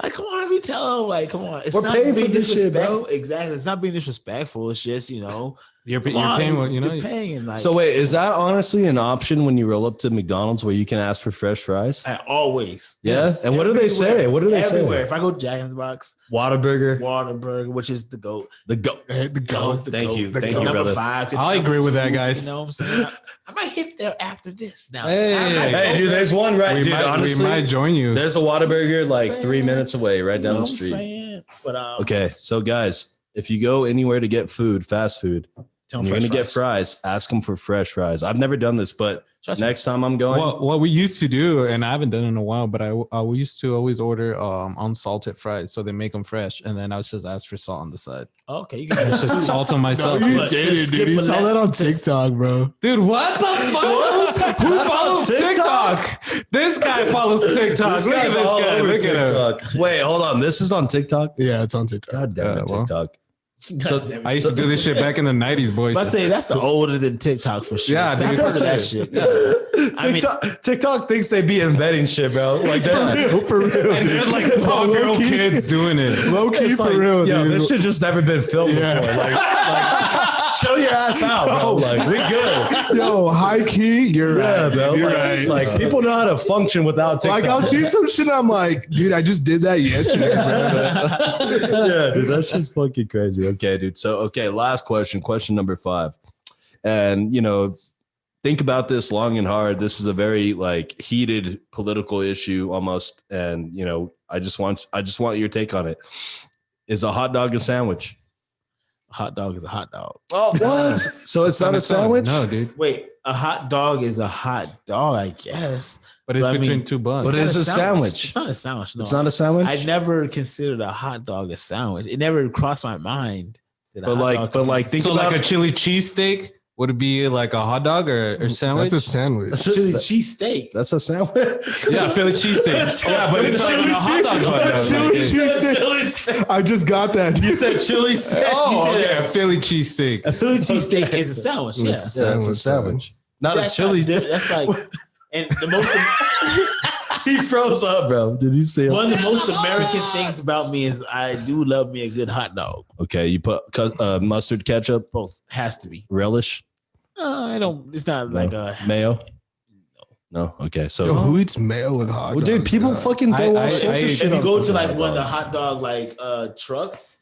like, come on, let me tell them. Like, come on. It's We're not paying being for this shit, bro. disrespectful. Exactly. It's not being disrespectful. It's just, you know, you're come on, paying what you know. you're paying. Like, So wait, is that honestly an option when you roll up to McDonald's where you can ask for fresh fries? I always. Yeah. And what do they say? What do they Everywhere. say? If I go to Jack in the Box, Whataburger. Whataburger, which is the GOAT. The goat. The That goat. was the Thank GOAT. you. The Thank GOAT. you, Number brother. 5. I agree with that, guys. You know what I'm saying? I might hit there after this now. Hey. Hey, dude, there's one right, dude. we Honestly, might join you. there's a Whataburger like 3 minutes away, right You know down the what I'm street. saying? But Okay, so guys, if you go anywhere to get food, fast food, tell and them you're gonna fresh get fries, ask them for fresh fries. I've never done this, but Trust me. next time I'm going, What we used to do, and I haven't done it in a while, but we used to always order unsalted fries, so they make them fresh, and then I was just ask for salt on the side. Okay, you can Just salt on myself. You But did just it, dude. You skip a saw that on lesson. TikTok, bro. Dude, what the fuck? Who follows TikTok? This guy follows TikTok. this Look at guy's this all guy. over Look at him. TikTok. Wait, hold on. This is on TikTok. Yeah, it's on TikTok. God damn it, well. TikTok. So I used to do this shit back in the 90s, boys. I say that's older than TikTok for sure. Yeah, I've dude. heard of that shit. Yeah. TikTok thinks they be inventing shit, bro. Like that. For real. And they're like 12-year-old kids doing it. Low key It's for like, real, yo, dude. this shit just never been filmed before. Like, chill your ass out, bro. Like, we good. Yo, high key, you're Yeah, right. bro. You're Like, right. like, people know how to function without TikTok. Like I'll see some shit. I'm like, dude, I just did that yesterday. Bro. Yeah, dude, that shit's fucking crazy. Okay, dude. So, okay, last question number 5. And, you know, think about this long and hard. This is a very like heated political issue almost. And, you know, I just want your take on it. Is a hot dog a sandwich? A hot dog is a hot dog. Oh, what? So it's not a sandwich? No, dude. Wait, a hot dog is a hot dog, I guess. But it's But I between mean- two buns. But it's a sandwich. It's not a sandwich. No, It's not a sandwich? I never considered a hot dog a sandwich. It never crossed my mind. That a But hot like, dog but could like, be- think So about like a chili cheesesteak, would it be like a hot dog or sandwich? That's a sandwich. chili cheesesteak. that's a sandwich. Yeah, Philly cheesesteak. Yeah, but it's like on a hot dog bun. Chili cheesesteak. I just got that. You said chili steak. Oh, You said okay, a Philly cheesesteak. A Philly cheesesteak is a sandwich. Yeah, It's a Yeah, it's a sandwich, sandwich. Not a That's chili. not different. That's like, and the most He froze up, bro. Did you see him? one of the most American things about me is I do love me a good hot dog. Okay, you put mustard, ketchup, Both has to be. relish, I don't. It's not like a. mayo. No. Okay. So, Yo, who eats mayo with hot well, dogs? dude, people bro? fucking throw all I- sorts I- of if shit. If you on go to fucking like hot one of the dogs. hot dog like trucks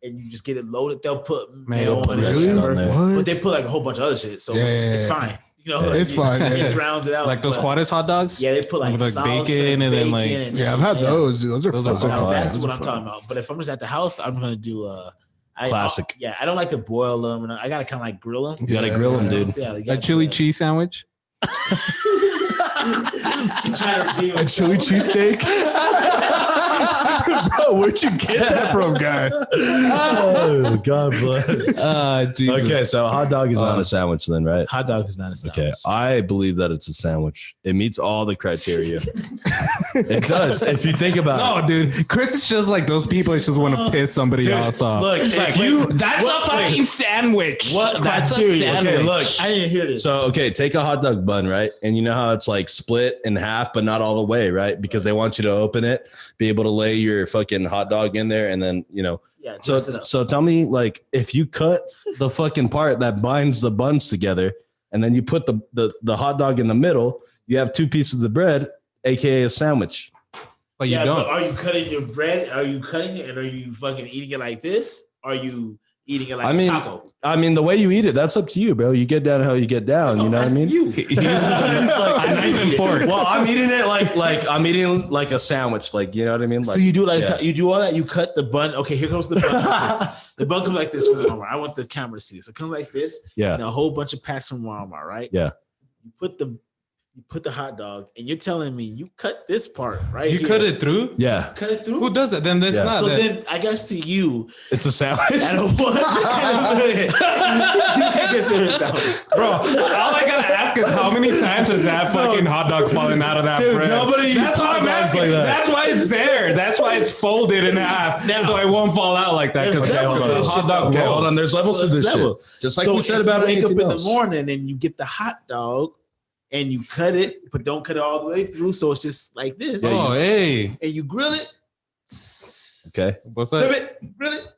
and you just get it loaded, they'll put Mayo, mayo on it. Really? on there. What? But they put like a whole bunch of other shit, so Yeah, it's yeah, fine. You know, Yeah, like, it's fine, yeah. It drowns it out. Like those but- Juarez hot dogs? Yeah, they put like, With, like, salsa bacon and then, like- Yeah, I've had those. Dude. Those are Those are fun. fire. That's Those what are I'm fun. talking about. But if I'm just at the house, I'm gonna do Classic. I don't like to boil them, and I gotta kind of like grill them. You gotta grill them, dude. Yeah, A chili cheese sandwich? A chili cheesesteak? Bro, where'd you get that from, guy? Oh, God bless. Jesus. Okay, so a hot dog is not a sandwich, then, right? Hot dog is not a sandwich. Okay, I believe that it's a sandwich. It meets all the criteria. It does. If you think about it. No, dude. Chris is just like those people that just want to piss somebody else off. Look, It's if like, you- that's a fucking sandwich. What That's a criteria? sandwich. Okay, look. I didn't hear this. So, okay, take a hot dog bun, right? And you know how it's like split in half, but not all the way, right? Because they want you to open it, be able to lay your fucking hot dog in there, and then, you know. yeah, So, dress it up. so tell me, like, if you cut the fucking part that binds the buns together, and then you put the hot dog in the middle, you have 2 pieces of bread, aka a sandwich. But you But don't. are you cutting your bread? Are you cutting it and are you fucking eating it like this? Are you eating it like I mean, a taco? I mean, the way you eat it, that's up to you, bro. You get down how you get down. You know what I mean? You. It's like, A knife and fork. well, I'm eating it like I'm eating like a sandwich, like, you know what I mean? Like, So you do like yeah. you do all that. You cut the bun. Okay, here comes the bun. Like this. The bun comes like this from Walmart. I want the camera to see this. It comes like this. Yeah. And a whole bunch of packs from Walmart, right? Yeah. You put the hot dog, and you're telling me you cut this part right You here. cut it through? Yeah, Cut it through. Who does it? Then that's Yeah. not So that. then, I guess to you, it's a sandwich. out of 100, you can consider it a sandwich. Bro, all I gotta ask is how many times has that fucking hot dog fallen out of that Dude, bread? nobody eats That's hot why I'm dogs asking. like that. That's why it's there. That's why it's folded in half, Now- so it won't fall out like that. Because There's levels to this hot shit, dog though. Okay, rolls. hold on. There's levels to So this there's shit. levels. Just like So we said if about you wake up anything in else. the morning and you get the hot dog and you cut it, but don't cut it all the way through, so it's just like this. Oh, hey. And you grill it. Okay, What's Flip that? it, grill it.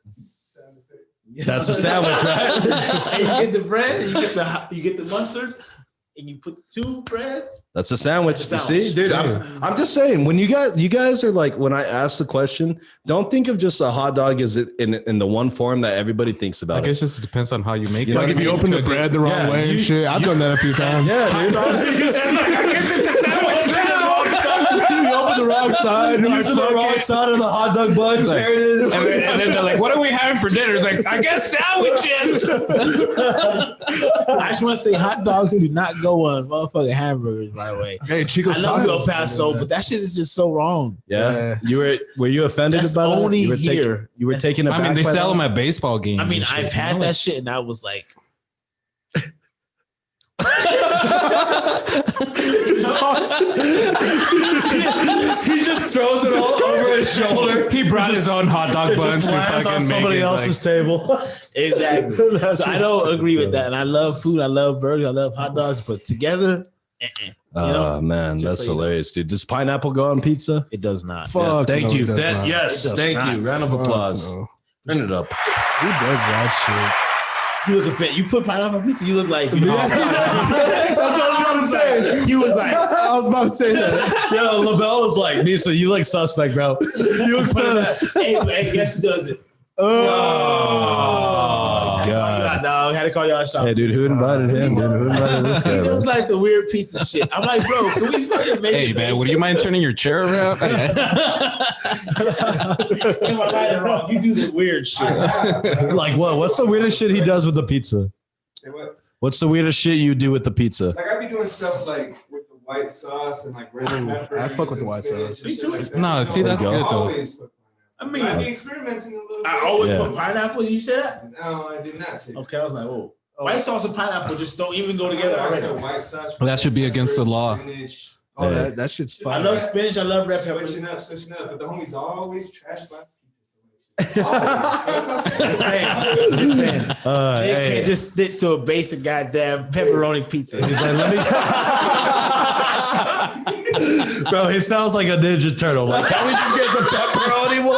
that's a sandwich, right? And you get the bread, and you get the mustard, and you put 2 bread. That's a sandwich. That's a You see, sandwich. dude, I'm just saying, when you guys are like, when I ask the question, don't think of just a hot dog as it in the one form that everybody thinks I about it. guess it just depends on how you make it. know Like what if you open the bread the wrong Yeah, way and shit. I've done that a few times. Yeah, dude. I guess it's a sandwich now. You open the wrong side. Use the wrong side of the hot dog bun. tear it in. And then they're like, "What are we having for dinner?" It's like, "I guess sandwiches." I just want to say, hot dogs do not go on motherfucking hamburgers, by the way. Hey, Chico I love El Siles. Paso, but that shit is just so wrong. Yeah, were you offended That's by that? only You were here. You were That's- taking it. I mean, they sell them at baseball games. I mean, and shit, I've you had know? that shit, and I was like, He just throws it all over his shoulder. He brought his own hot dog buns to lands fucking on somebody make it, else's table. Exactly. So I don't agree with that. And I love food. I love burgers. I love hot dogs. But together, Oh man, that's so hilarious, dude. Does pineapple go on pizza? it does not. Fuck. Thank no, you. it does That, not. yes, It does thank not. you. Round of Fuck applause. no. Turn it up. Who does that You looking fit. You put pineapple on pizza, you look like you know. That's what I was about to say. You was like, I was about to say that. Yo, LaVelle was like, Misa, you look suspect, bro. You look sus. hey, guess who does it? Oh, God. No, had to call y'all shop. Hey, dude, who invited him, dude? Who invited this guy, It bro? was like the weird pizza shit. I'm like, bro, can we fucking make Hey it? man, would you mind turning your chair around? Am I right or wrong? You do the weird shit. Like what? What's the weirdest shit he does with the pizza? Say what? What's the weirdest shit you do with the pizza? Like I be doing stuff like with the white sauce and like red pepper. I fuck with the white sauce. Me too. No, see, that's There you good go. though. I mean, I be experimenting a little bit. I always Yeah. put pineapple. You said that? No, I did not say that. Okay, I was like, oh. White sauce and pineapple just don't even go together I already. said white sauce. That should be against the law. Spinach. Oh, Yeah. that shit's I fire. love spinach. I love red pepper. Switching up. But the homies always trash my pizza selection. Just saying. Just saying. They Hey. can't just stick to a basic goddamn pepperoni pizza. He's like, let me. Bro, he sounds like a Ninja Turtle. Like, can we just get the pepperoni one?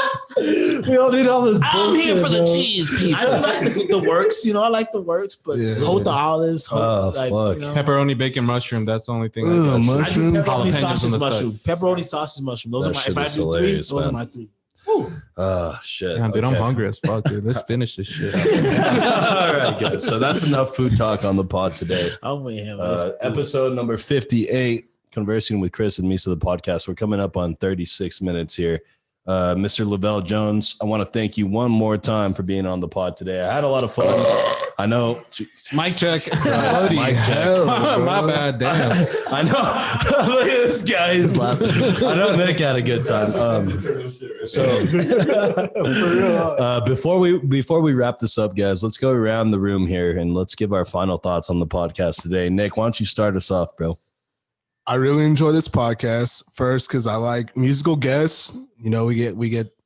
We don't need all this bullshit, bro. cheese pizza. I don't like the works, you know. I like the works, but Yeah. hold the olives. Hold, Oh, like, fuck. You know, Pepperoni, bacon, mushroom. That's the only thing. Ugh, I guess. I do mushroom. pepperoni Jalapenos on sausage the mushroom. Pepperoni sausage mushroom. Those That are my. shit If I is do three, hilarious, those are man. my three. Oh, shit. Damn, dude, I'm Okay. hungry as fuck, dude. Let's finish this shit. All right, guys. So that's enough food talk on the pod today. I'm with him. Episode number 58, Conversing with Chris and Misa, the podcast. We're coming up on 36 minutes here. Mr. LaVelle Jones, I want to thank you one more time for being on the pod today. I had a lot of fun. I know. Mic check. Bloody Mic check. My bad. Damn. I know. Look at this guy. He's laughing. I know Nick had a good time. Before we wrap this up, guys, let's go around the room here and let's give our final thoughts on the podcast today. Nick, why don't you start us off, bro? I really enjoy this podcast first because I like musical guests. You know,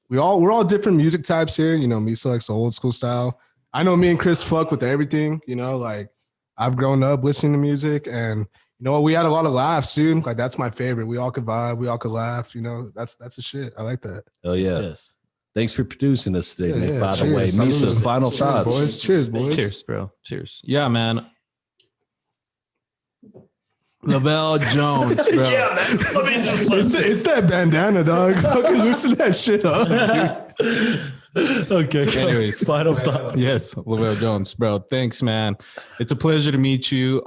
we're all different music types here. You know, Misa likes the old school style. I know me and Chris fuck with everything. You know, like I've grown up listening to music, and you know what? We had a lot of laughs, dude. Like that's my favorite. We all could vibe. We all could laugh. You know, that's the shit. I like that. Oh yeah. Yes. Thanks for producing us today, Nick. By the cheers. way, Salud. Misa, final Cheers, thoughts. boys. Cheers, boys. Cheers, bro. Cheers. Yeah, man. LaVelle Jones, bro. Yeah, man. Let me just It's that bandana, dog. Fucking loosen that shit up, dude. Okay. Anyways. Final thoughts. Yes, LaVelle Jones, bro. Thanks, man. It's a pleasure to meet you.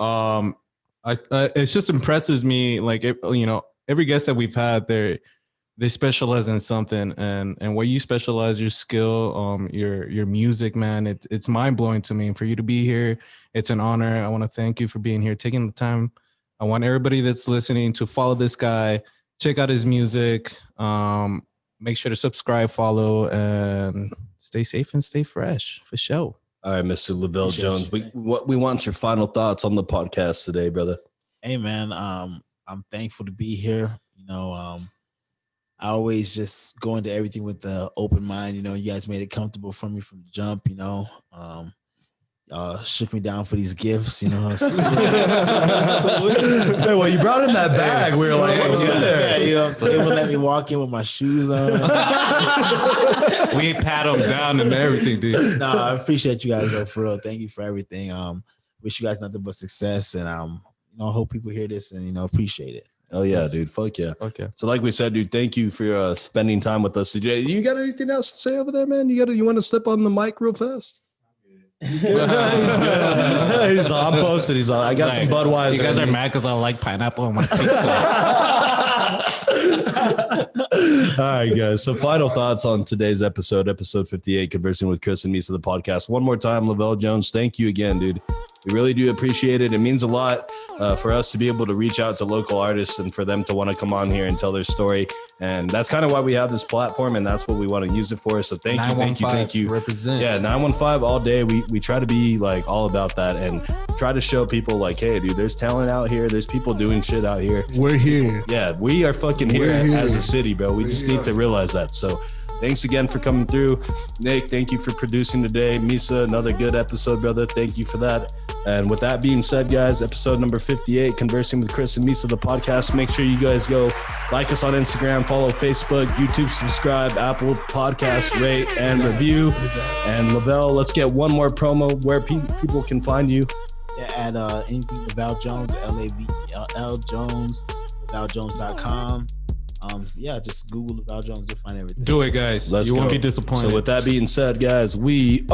It just impresses me, like, you know, every guest that we've had, they specialize in something, and where you specialize, your skill, your music, man. It's mind blowing to me. And for you to be here, it's an honor. I want to thank you for being here, taking the time. I want everybody that's listening to follow this guy, check out his music. Make sure to subscribe, follow, and stay safe and stay fresh for sure. All right, Mr. LaVelle Jones. We want your final thoughts on the podcast today, brother. Hey man, I'm thankful to be here. You know, I always just go into everything with the open mind. You know, you guys made it comfortable for me from the jump. You know, shook me down for these gifts. You know, Hey, well, you brought in that bag. We were like, what's in there? yeah, you know, so they would let me walk in with my shoes on. We pat him down and everything, dude. No, I appreciate you guys though, for real. Thank you for everything. Wish you guys nothing but success, and you know, hope people hear this and you know appreciate it. Oh yeah, dude. Fuck yeah. Okay. So like we said, dude, thank you for spending time with us today. You got anything else to say over there, man? You want to step on the mic real fast? He's good. He's on. I'm posted. He's on. I got some Budweiser. You guys are mad because I like pineapple on my pizza. All right, guys. So final thoughts on today's episode 58, Conversing with Chris and Misa, the podcast. One more time, LaVelle Jones, thank you again, dude. We really do appreciate it. It means a lot. for us to be able to reach out to local artists and for them to want to come on here and tell their story. And that's kind of why we have this platform, and that's what we want to use it for. So thank you. Represent. Yeah, 915 all day. We try to be like all about that and try to show people like, hey, dude, there's talent out here. There's people doing shit out here. We're here. Yeah, we are fucking here as a city, bro. We just need to realize that. So thanks again for coming through. Nick, thank you for producing today. Misa, another good episode, brother. Thank you for that. And with that being said, guys, episode number 58, Conversing with Chris and Misa, the podcast. Make sure you guys go like us on Instagram, follow Facebook, YouTube, subscribe, Apple Podcasts, rate and review. And Lavelle, let's get one more promo where people can find you. Yeah, at anything Lavelle Jones, LAVELL Jones, LavelleJones.com. Yeah, just Google Lavelle Jones, you'll find everything. Do it, guys. Let's you go. won't be disappointed. So with that being said, guys, we